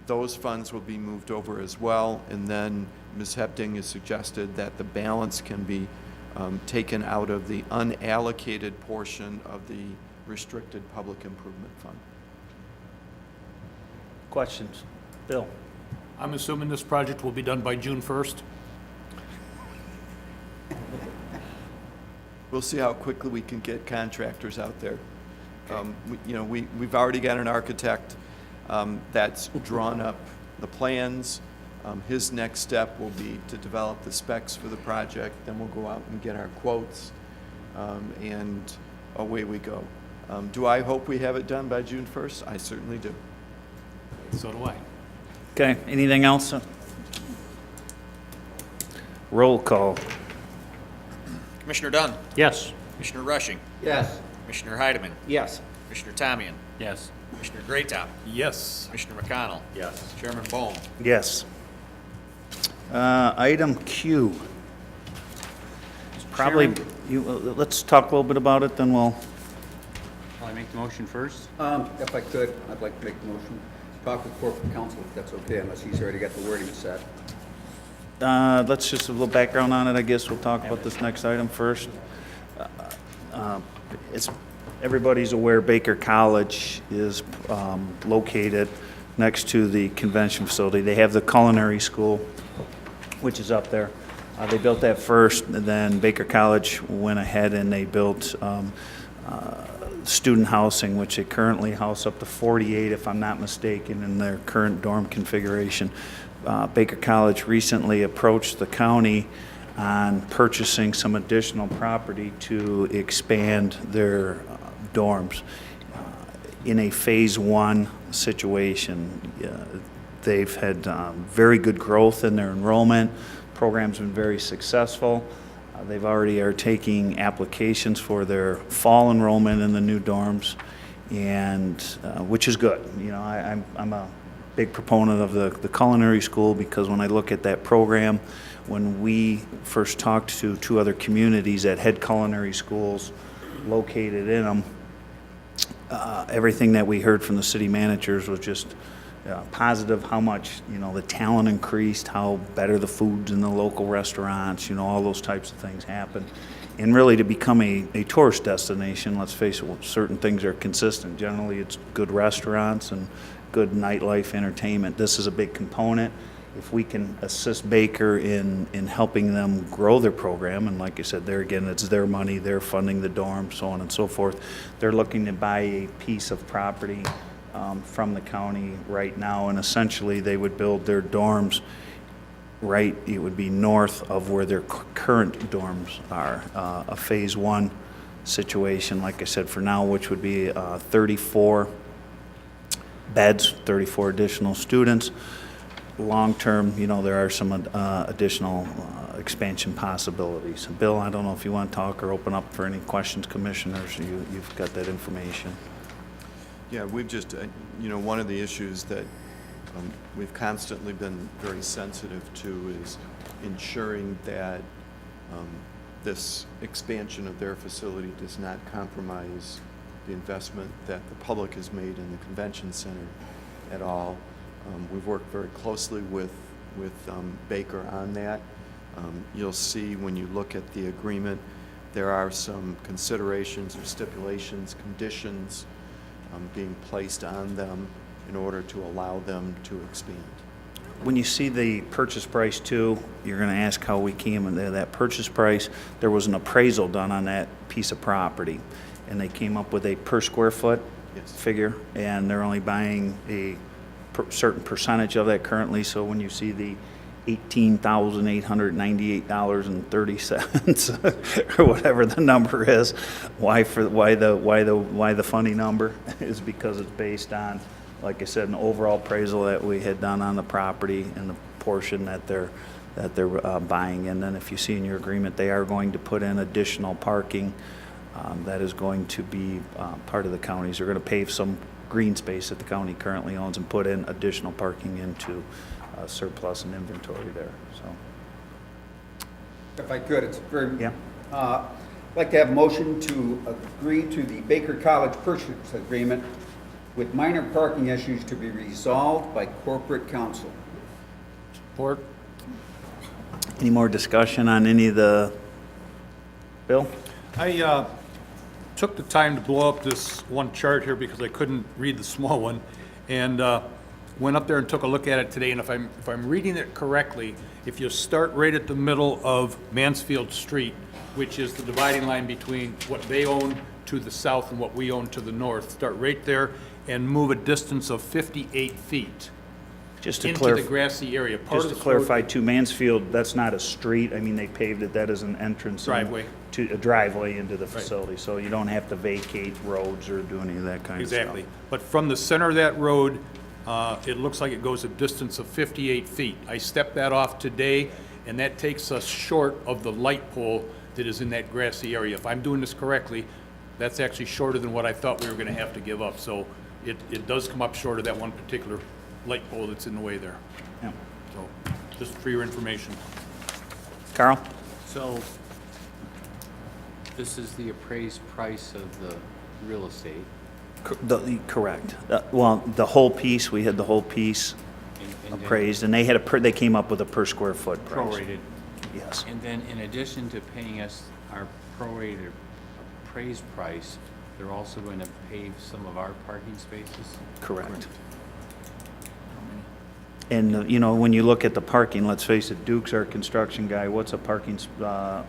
[SPEAKER 14] Those funds will be moved over as well, and then Ms. Hepting has suggested that the balance can be taken out of the unallocated portion of the restricted public improvement fund.
[SPEAKER 1] Questions? Bill?
[SPEAKER 9] I'm assuming this project will be done by June 1st?
[SPEAKER 14] We'll see how quickly we can get contractors out there. We've already got an architect that's drawn up the plans. His next step will be to develop the specs for the project. Then we'll go out and get our quotes, and away we go. Do I hope we have it done by June 1st? I certainly do.
[SPEAKER 9] So do I.
[SPEAKER 1] Okay, anything else? Roll call.
[SPEAKER 2] Commissioner Dunn.
[SPEAKER 7] Yes.
[SPEAKER 2] Commissioner Rushing.
[SPEAKER 8] Yes.
[SPEAKER 2] Commissioner Heidemann.
[SPEAKER 4] Yes.
[SPEAKER 2] Commissioner Tamian.
[SPEAKER 5] Yes.
[SPEAKER 2] Commissioner Greatop.
[SPEAKER 9] Yes.
[SPEAKER 2] Commissioner McConnell.
[SPEAKER 13] Yes.
[SPEAKER 2] Chairman Bohm.
[SPEAKER 1] Yes. Item Q. Probably, let's talk a little bit about it, then we'll.
[SPEAKER 5] Will I make the motion first?
[SPEAKER 8] If I could, I'd like to make the motion. Talk with corporate counsel if that's okay, unless he's already got the wording set.
[SPEAKER 1] Let's just a little background on it, I guess. We'll talk about this next item first. Everybody's aware Baker College is located next to the convention facility. They have the culinary school, which is up there. They built that first, and then Baker College went ahead and they built student housing, which they currently house up to 48, if I'm not mistaken, in their current dorm configuration. Baker College recently approached the county on purchasing some additional property to expand their dorms in a Phase 1 situation. They've had very good growth in their enrollment. Program's been very successful. They've already are taking applications for their fall enrollment in the new dorms, and which is good. You know, I'm a big proponent of the culinary school, because when I look at that program, when we first talked to 2 other communities that had culinary schools located in them, everything that we heard from the city managers was just positive. How much, you know, the talent increased, how better the foods in the local restaurants, you know, all those types of things happen. And really, to become a tourist destination, let's face it, certain things are consistent. Generally, it's good restaurants and good nightlife entertainment. This is a big component. If we can assist Baker in helping them grow their program, and like I said, there again, it's their money, they're funding the dorm, so on and so forth. They're looking to buy a piece of property from the county right now, and essentially they would build their dorms right, it would be north of where their current dorms are. A Phase 1 situation, like I said, for now, which would be 34 beds, 34 additional students. Long-term, you know, there are some additional expansion possibilities. Bill, I don't know if you want to talk or open up for any questions, commissioners. You've got that information.
[SPEAKER 14] Yeah, we've just, you know, one of the issues that we've constantly been very sensitive to is ensuring that this expansion of their facility does not compromise the investment that the public has made in the convention center at all. We've worked very closely with Baker on that. You'll see when you look at the agreement, there are some considerations or stipulations, conditions being placed on them in order to allow them to expand.
[SPEAKER 1] When you see the purchase price too, you're going to ask how we came in there. That purchase price, there was an appraisal done on that piece of property, and they came up with a per square foot figure, and they're only buying a certain percentage of that currently. So when you see the $18,898.30 or whatever the number is, why the funny number is because it's based on, like I said, an overall appraisal that we had done on the property and the portion that they're buying. And then if you see in your agreement, they are going to put in additional parking that is going to be part of the county's. They're going to pave some green space that the county currently owns and put in additional parking into surplus and inventory there. So,
[SPEAKER 8] If I could, it's very,
[SPEAKER 1] yeah.
[SPEAKER 8] I'd like to have a motion to agree to the Baker College purchase agreement with minor parking issues to be resolved by corporate counsel.
[SPEAKER 9] Support.
[SPEAKER 1] Any more discussion on any of the, Bill?
[SPEAKER 9] I took the time to blow up this one chart here because I couldn't read the small one, and went up there and took a look at it today, and if I'm reading it correctly, if you start right at the middle of Mansfield Street, which is the dividing line between what they own to the south and what we own to the north, start right there and move a distance of 58 feet
[SPEAKER 1] Just to
[SPEAKER 9] into
[SPEAKER 1] clarify,
[SPEAKER 9] the grassy area. Part
[SPEAKER 1] just
[SPEAKER 9] of
[SPEAKER 1] to
[SPEAKER 9] this
[SPEAKER 1] clarify
[SPEAKER 9] road-
[SPEAKER 1] too, Mansfield, that's not a street. I mean, they paved it. That is an entrance.
[SPEAKER 9] Driveway.
[SPEAKER 1] To a driveway into the facility. So you don't have to vacate roads or do any of that kind of stuff.
[SPEAKER 9] Exactly. But from the center of that road, it looks like it goes a distance of 58 feet. I stepped that off today, and that takes us short of the light pole that is in that grassy area. If I'm doing this correctly, that's actually shorter than what I thought we were gonna have to give up. So it does come up short of that one particular light pole that's in the way there.
[SPEAKER 1] Yeah.
[SPEAKER 9] So, just for your information.
[SPEAKER 1] Carl?
[SPEAKER 5] So, this is the appraised price of the real estate.
[SPEAKER 1] Correct. Well, the whole piece, we had the whole piece
[SPEAKER 5] and then
[SPEAKER 1] appraised, and they came up with a per square foot price.
[SPEAKER 5] Prorated.
[SPEAKER 1] Yes.
[SPEAKER 5] And then in addition to paying us our prorated appraised price, they're also going to pave some of our parking spaces?
[SPEAKER 1] Correct. And, you know, when you look at the parking, let's face it, Duke's our construction guy. What's a parking lot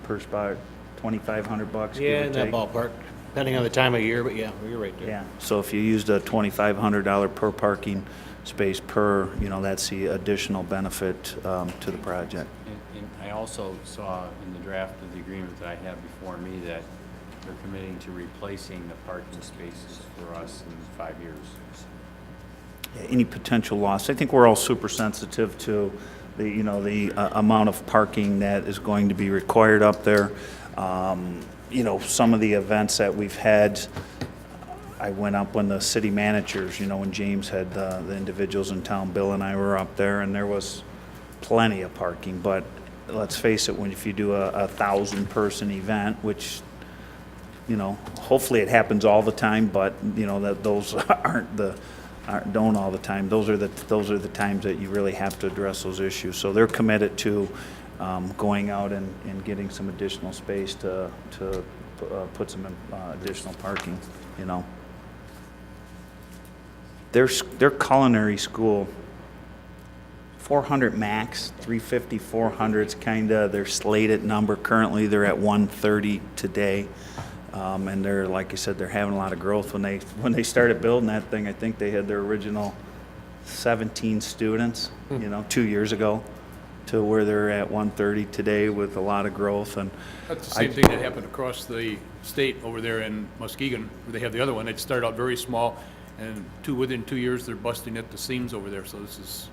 [SPEAKER 1] per spot? $2,500, give
[SPEAKER 7] Yeah,
[SPEAKER 1] or
[SPEAKER 7] in that
[SPEAKER 1] take?
[SPEAKER 7] ballpark, depending on the time of year, but yeah, you're right there.
[SPEAKER 1] Yeah, so if you used a $2,500 per parking space per, that's the additional benefit to the project.
[SPEAKER 5] And I also saw in the draft of the agreement that I have before me that they're committing to replacing the parking spaces for us in 5 years.
[SPEAKER 1] Any potential loss. I think we're all super sensitive to the amount of parking that is going to be required up there. Some of the events that we've had, I went up when the city managers, when James had the individuals in town, Bill and I were up there, and there was plenty of parking. But let's face it, if you do a 1,000-person event, which, hopefully it happens all the time, but, that those don't all the time. Those are the times that you really have to address those issues. So they're committed to going out and getting some additional space to put some additional parking. Their culinary school, 400 max, 350, 400 is kind of their slated number. Currently, they're at 130 today. And they're, like I said, they're having a lot of growth. When they started building that thing, I think they had their original 17 students, 2 years ago, to where they're at 130 today with a lot of growth. And
[SPEAKER 9] That's the same thing that happened across the state over there in Muskegon, where they have the other one. They started out very small, and within 2 years, they're busting at the seams over there. So it's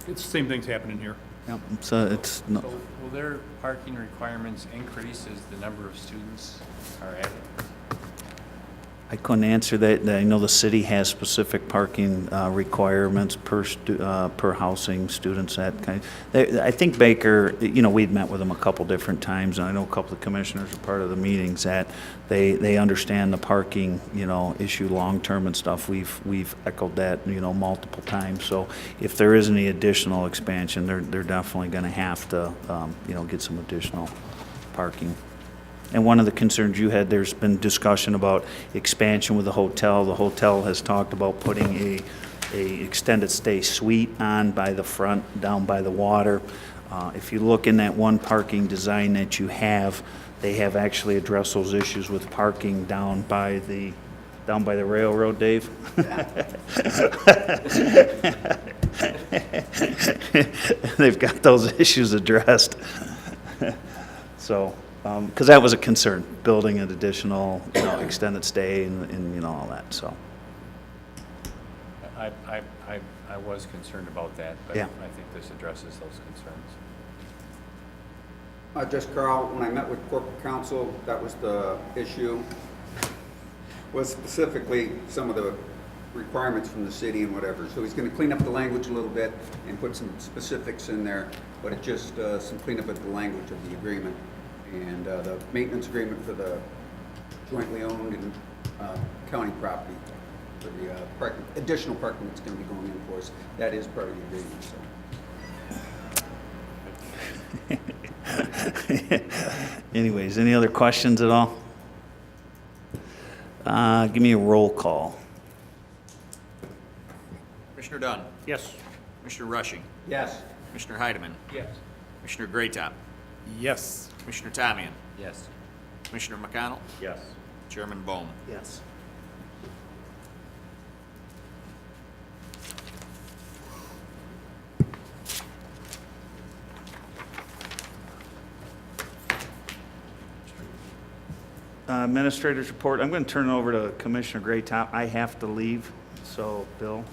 [SPEAKER 9] the same thing's happening here.
[SPEAKER 1] Yep, it's
[SPEAKER 5] So will their parking requirements increase as the number of students are added?
[SPEAKER 1] I couldn't answer that. I know the city has specific parking requirements per housing, students, that kind. I think Baker, we'd met with them a couple different times, and I know a couple of commissioners are part of the meetings, that they understand the parking, issue long-term and stuff. We've echoed that, multiple times. So if there is any additional expansion, they're definitely going to have to, get some additional parking. And one of the concerns you had, there's been discussion about expansion with the hotel. The hotel has talked about putting a extended stay suite on by the front, down by the water. If you look in that one parking design that you have, they have actually addressed those issues with parking down by the railroad, Dave. They've got those issues addressed. So. Because that was a concern, building an additional, extended stay and all that, so.
[SPEAKER 5] I was concerned about that, but
[SPEAKER 1] Yeah.
[SPEAKER 5] I think this addresses those concerns.
[SPEAKER 8] Just Carl, when I met with corporate counsel, that was the issue, was specifically some of the requirements from the city and whatever. So he's going to clean up the language a little bit and put some specifics in there, but it's just some cleanup of the language of the agreement. And the maintenance agreement for the jointly owned and county property for the additional parking that's going to be going in for us, that is part of the agreement. So.
[SPEAKER 1] Anyways, any other questions at all? Give me a roll call.
[SPEAKER 2] Commissioner Dunn.
[SPEAKER 9] Yes.
[SPEAKER 2] Commissioner Rushing.
[SPEAKER 8] Yes.
[SPEAKER 2] Commissioner Heidemann.
[SPEAKER 9] Yes.
[SPEAKER 2] Commissioner Greatop.
[SPEAKER 10] Yes.
[SPEAKER 2] Commissioner Tamian.
[SPEAKER 5] Yes.
[SPEAKER 2] Commissioner McConnell.
[SPEAKER 13] Yes.
[SPEAKER 2] Chairman Bowman.
[SPEAKER 1] Yes. Administrator's report. I'm going to turn it over to Commissioner Greatop. I have to leave, so Bill,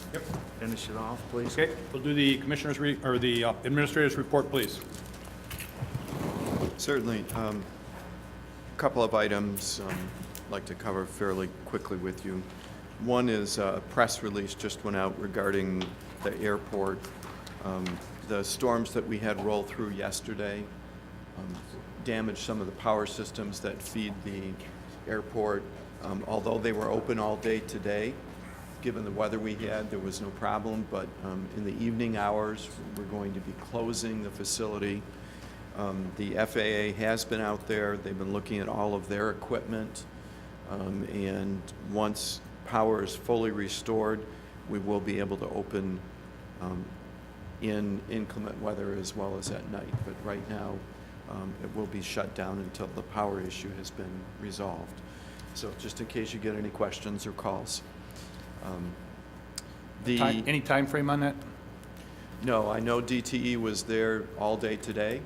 [SPEAKER 1] finish it off, please.
[SPEAKER 9] Okay, we'll do the commissioner's the administrator's report, please.
[SPEAKER 14] Certainly. A couple of items I'd like to cover fairly quickly with you. One is a press release just went out regarding the airport. The storms that we had roll through yesterday damaged some of the power systems that feed the airport. Although they were open all day today, given the weather we had, there was no problem. But in the evening hours, we're going to be closing the facility. The FAA has been out there. They've been looking at all of their equipment. And once power is fully restored, we will be able to open in inclement weather as well as at night. But right now, it will be shut down until the power issue has been resolved. So just in case you get any questions or calls.
[SPEAKER 9] Any time frame on that?
[SPEAKER 14] No, I know DTE was there all day today,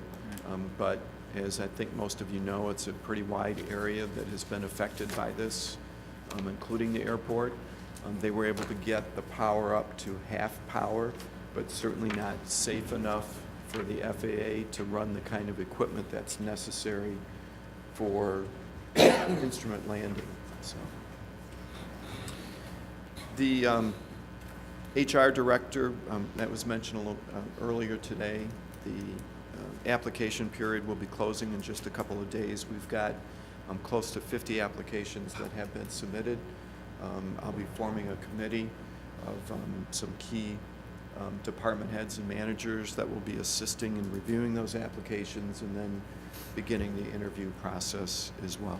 [SPEAKER 14] but as I think most of you know, it's a pretty wide area that has been affected by this, including the airport. They were able to get the power up to half power, but certainly not safe enough for the FAA to run the kind of equipment that's necessary for instrument landing. So, the HR director, that was mentioned a little earlier today, the application period will be closing in just a couple of days. We've got close to 50 applications that have been submitted. I'll be forming a committee of some key department heads and managers that will be assisting in reviewing those applications and then beginning the interview process as well.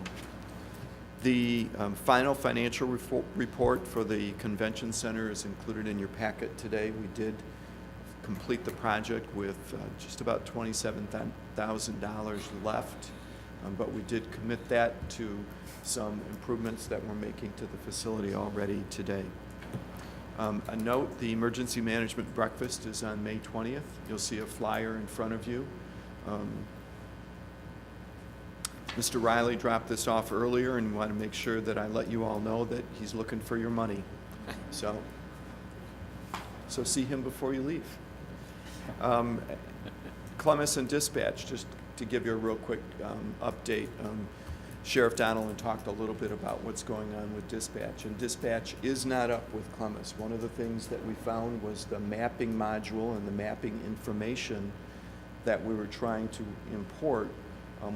[SPEAKER 14] The final financial report for the convention center is included in your packet today. We did complete the project with just about $27,000 left, but we did commit that to some improvements that we're making to the facility already today. A note, the emergency management breakfast is on May 20th. You'll see a flyer in front of you. Mr. Riley dropped this off earlier, and we want to make sure that I let you all know that he's looking for your money. So see him before you leave. Clemens and Dispatch, just to give you a real quick update. Sheriff Donellan talked a little bit about what's going on with Dispatch, and Dispatch is not up with Clemens. One of the things that we found was the mapping module and the mapping information that we were trying to import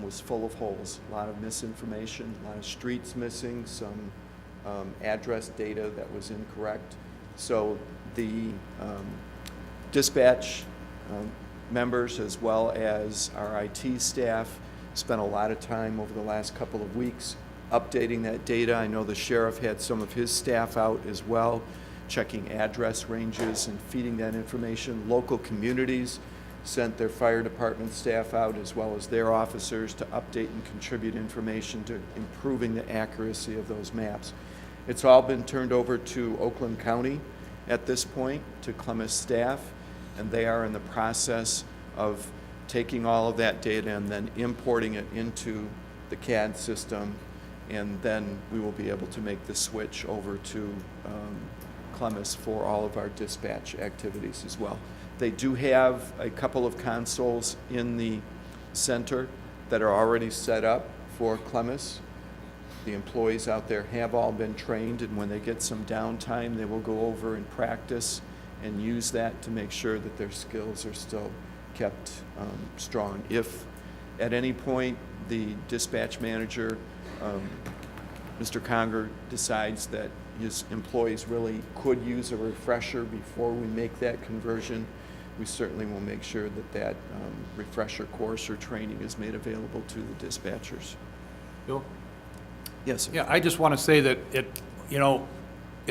[SPEAKER 14] was full of holes. A lot of misinformation, a lot of streets missing, some address data that was incorrect. So the Dispatch members, as well as our IT staff, spent a lot of time over the last couple of weeks updating that data. I know the sheriff had some of his staff out as well, checking address ranges and feeding that information. Local communities sent their fire department staff out, as well as their officers, to update and contribute information to improving the accuracy of those maps. It's all been turned over to Oakland County at this point, to Clemens staff, and they are in the process of taking all of that data and then importing it into the CAD system, and then we will be able to make the switch over to Clemens for all of our dispatch activities as well. They do have a couple of consoles in the center that are already set up for Clemens. The employees out there have all been trained, and when they get some downtime, they will go over and practice and use that to make sure that their skills are still kept strong. If at any point the dispatch manager, Mr. Conger, decides that his employees really could use a refresher before we make that conversion, we certainly will make sure that that refresher course or training is made available to the dispatchers.
[SPEAKER 9] Bill?
[SPEAKER 14] Yes, sir.
[SPEAKER 9] Yeah, I just want to say that at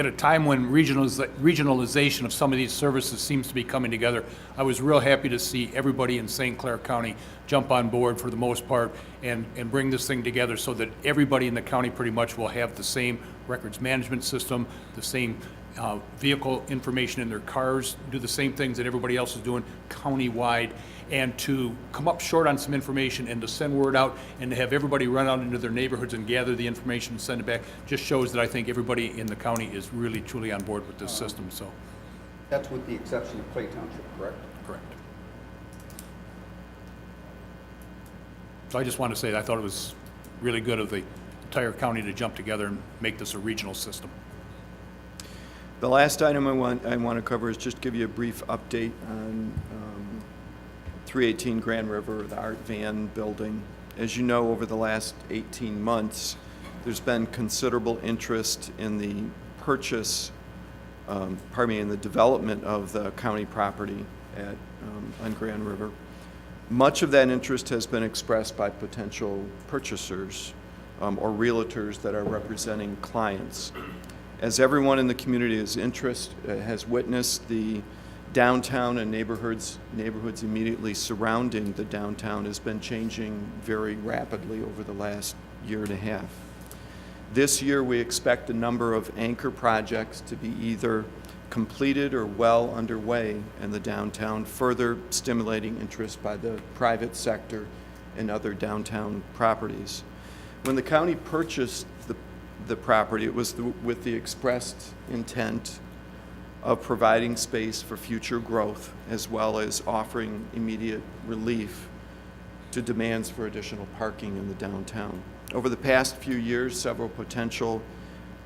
[SPEAKER 9] a time when regionalization of some of these services seems to be coming together, I was real happy to see everybody in St. Clair County jump on board for the most part and bring this thing together so that everybody in the county pretty much will have the same records management system, the same vehicle information in their cars, do the same things that everybody else is doing county-wide, and to come up short on some information and to send word out and to have everybody run out into their neighborhoods and gather the information and send it back just shows that I think everybody in the county is really truly on board with this system. So
[SPEAKER 8] That's with the exception of Clay Township, correct?
[SPEAKER 9] correct. So I just want to say that I thought it was really good of the entire county to jump together and make this a regional system.
[SPEAKER 14] The last item I want to cover is just give you a brief update on 318 Grand River, the Art Van building. As you know, over the last 18 months, there's been considerable interest in the purchase, in the development of the county property on Grand River. Much of that interest has been expressed by potential purchasers or realtors that are representing clients. As everyone in the community has witnessed, the downtown and neighborhoods immediately surrounding the downtown has been changing very rapidly over the last year and a half. This year, we expect a number of anchor projects to be either completed or well underway in the downtown, further stimulating interest by the private sector and other downtown properties. When the county purchased the property, it was with the expressed intent of providing space for future growth as well as offering immediate relief to demands for additional parking in the downtown. Over the past few years, several potential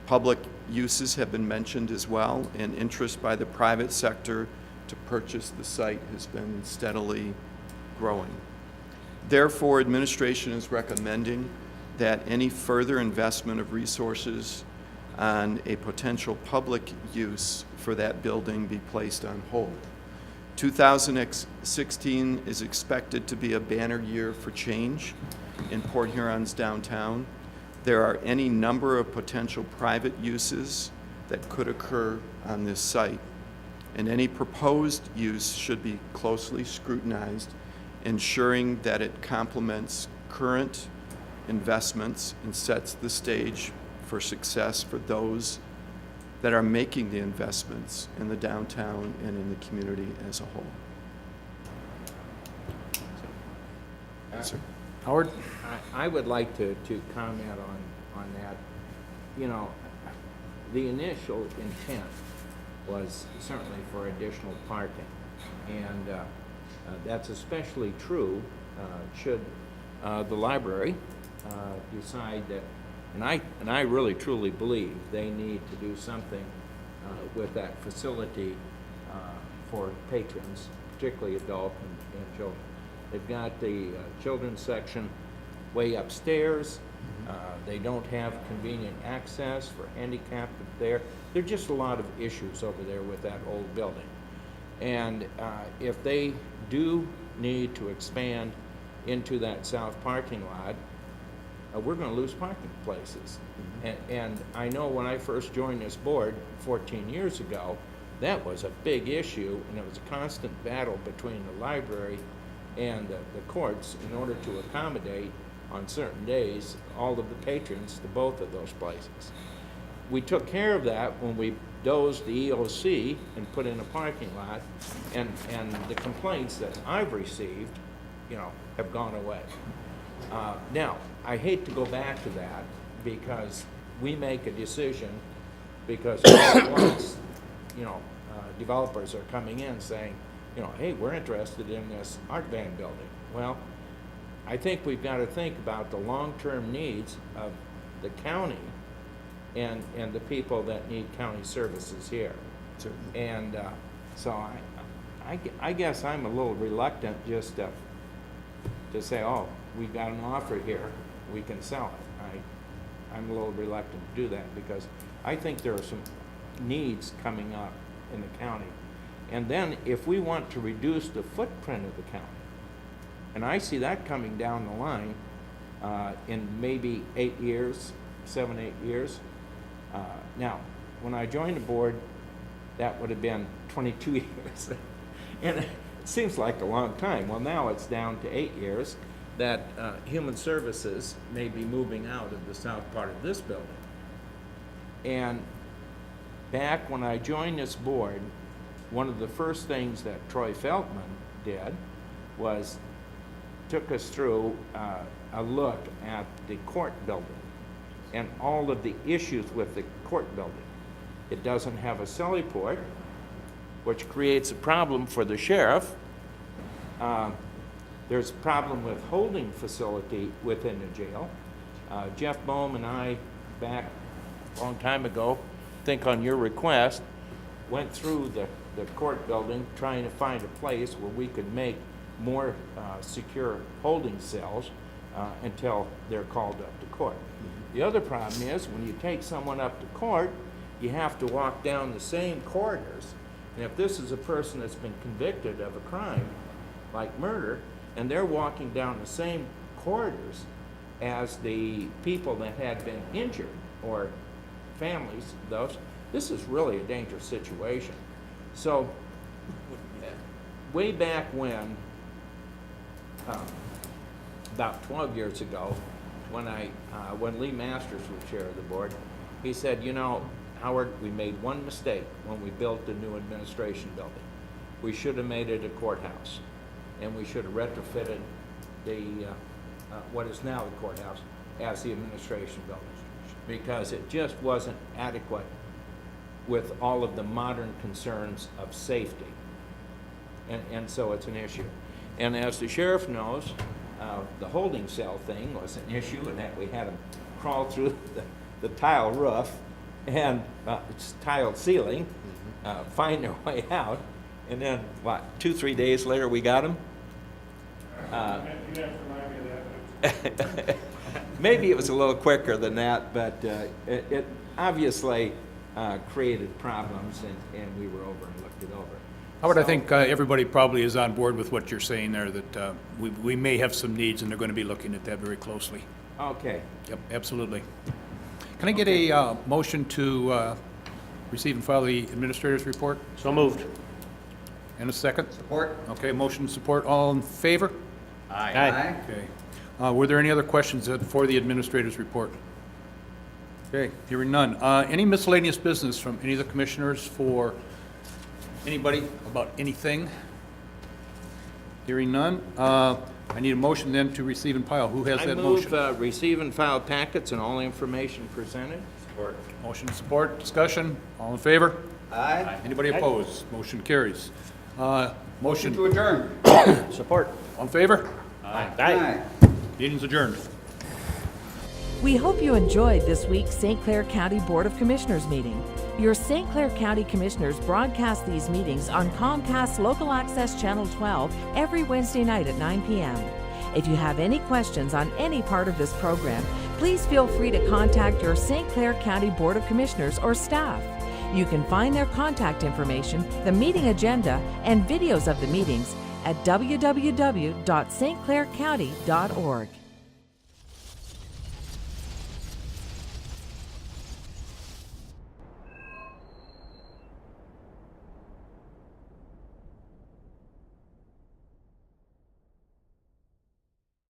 [SPEAKER 14] public uses have been mentioned as well, and interest by the private sector to purchase the site has been steadily growing. Therefore, administration is recommending that any further investment of resources on a potential public use for that building be placed on hold. 2016 is expected to be a banner year for change in Port Huron's downtown. There are any number of potential private uses that could occur on this site, and any proposed use should be closely scrutinized, ensuring that it complements current investments and sets the stage for success for those that are making the investments in the downtown and in the community as a whole. Yes, sir.
[SPEAKER 9] Howard?
[SPEAKER 4] I would like to comment on that. You know, the initial intent was certainly for additional parking. And that's especially true should the library decide that, and I really truly believe they need to do something with that facility for patrons, particularly adult and children. They've got the children's section way upstairs. They don't have convenient access for handicapped there. There are just a lot of issues over there with that old building. And if they do need to expand into that south parking lot, we're going to lose parking places. And I know when I first joined this board 14 years ago, that was a big issue, and it was a constant battle between the library and the courts in order to accommodate on certain days all of the patrons to both of those places. We took care of that when we dozed the EOC and put in a parking lot, and the complaints that I've received, you know, have gone away. Now, I hate to go back to that because we make a decision because once, you know, developers are coming in saying, you know, hey, we're interested in this art band building. Well, I think we've got to think about the long-term needs of the county and the people that need county services here.
[SPEAKER 14] Certainly.
[SPEAKER 4] And so I guess I'm a little reluctant just to say, oh, we've got an offer here, we can sell it. I'm a little reluctant to do that because I think there are some needs coming up in the county. And then if we want to reduce the footprint of the county, and I see that coming down the line in maybe 8 years, 7, 8 years. Now, when I joined the board, that would have been 22 years. And it seems like a long time. Well, now it's down to 8 years that Human Services may be moving out of the south part of this building. And back when I joined this board, one of the first things that Troy Feltman did was took us through a look at the court building and all of the issues with the court building. It doesn't have a celly port, which creates a problem for the sheriff. There's a problem with holding facility within the jail. Jeff Bohm and I, back a long time ago, I think on your request, went through the court building trying to find a place where we could make more secure holding cells until they're called up to court. The other problem is when you take someone up to court, you have to walk down the same corridors. And if this is a person that's been convicted of a crime, like murder, and they're walking down the same corridors as the people that had been injured or families, those, this is really a dangerous situation. So way back when, about 12 years ago, when Lee Masters was chair of the board, he said, you know, Howard, we made one mistake when we built the new administration building. We should have made it a courthouse, and we should have retrofitted the, what is now the courthouse as the administration building, because it just wasn't adequate with all of the modern concerns of safety. And so it's an issue. And as the sheriff knows, the holding cell thing was an issue, in that we had them crawl through the tile roof and it's tiled ceiling, find their way out, and then, what, 2-3 days later, we got them? Maybe it was a little quicker than that, but it obviously created problems, and we were over and looked it over.
[SPEAKER 9] Howard, I think everybody probably is on board with what you're saying there, that we may have some needs, and they're going to be looking at that very closely.
[SPEAKER 4] Okay.
[SPEAKER 9] Yep, absolutely. Can I get a motion to receive and file the administrator's report?
[SPEAKER 7] So moved.
[SPEAKER 9] And a second?
[SPEAKER 8] Support?
[SPEAKER 9] Okay, motion support. All in favor?
[SPEAKER 7] Aye.
[SPEAKER 9] Okay. Were there any other questions for the administrator's report? Okay, hearing none. Any miscellaneous business from any of the commissioners for anybody about anything? Hearing none. I need a motion then to receive and file. Who has that motion?
[SPEAKER 4] I move receive and file packets and all information presented.
[SPEAKER 13] Support.
[SPEAKER 9] Motion support, discussion. All in favor?
[SPEAKER 8] Aye.
[SPEAKER 9] Anybody opposed? Motion carries.
[SPEAKER 8] Motion to adjourn.
[SPEAKER 7] Support.
[SPEAKER 9] All in favor?
[SPEAKER 8] Aye.
[SPEAKER 9] Meeting's adjourned.
[SPEAKER 15] We hope you enjoyed this week's St. Clair County Board of Commissioners meeting. Your St. Clair County Commissioners broadcast these meetings on Comcast Local Access Channel 12 every Wednesday night at 9 p.m. If you have any questions on any part of this program, please feel free to contact your St. Clair County Board of Commissioners or staff. You can find their contact information, the meeting agenda, and videos of the meetings at www.stclaircounty.org.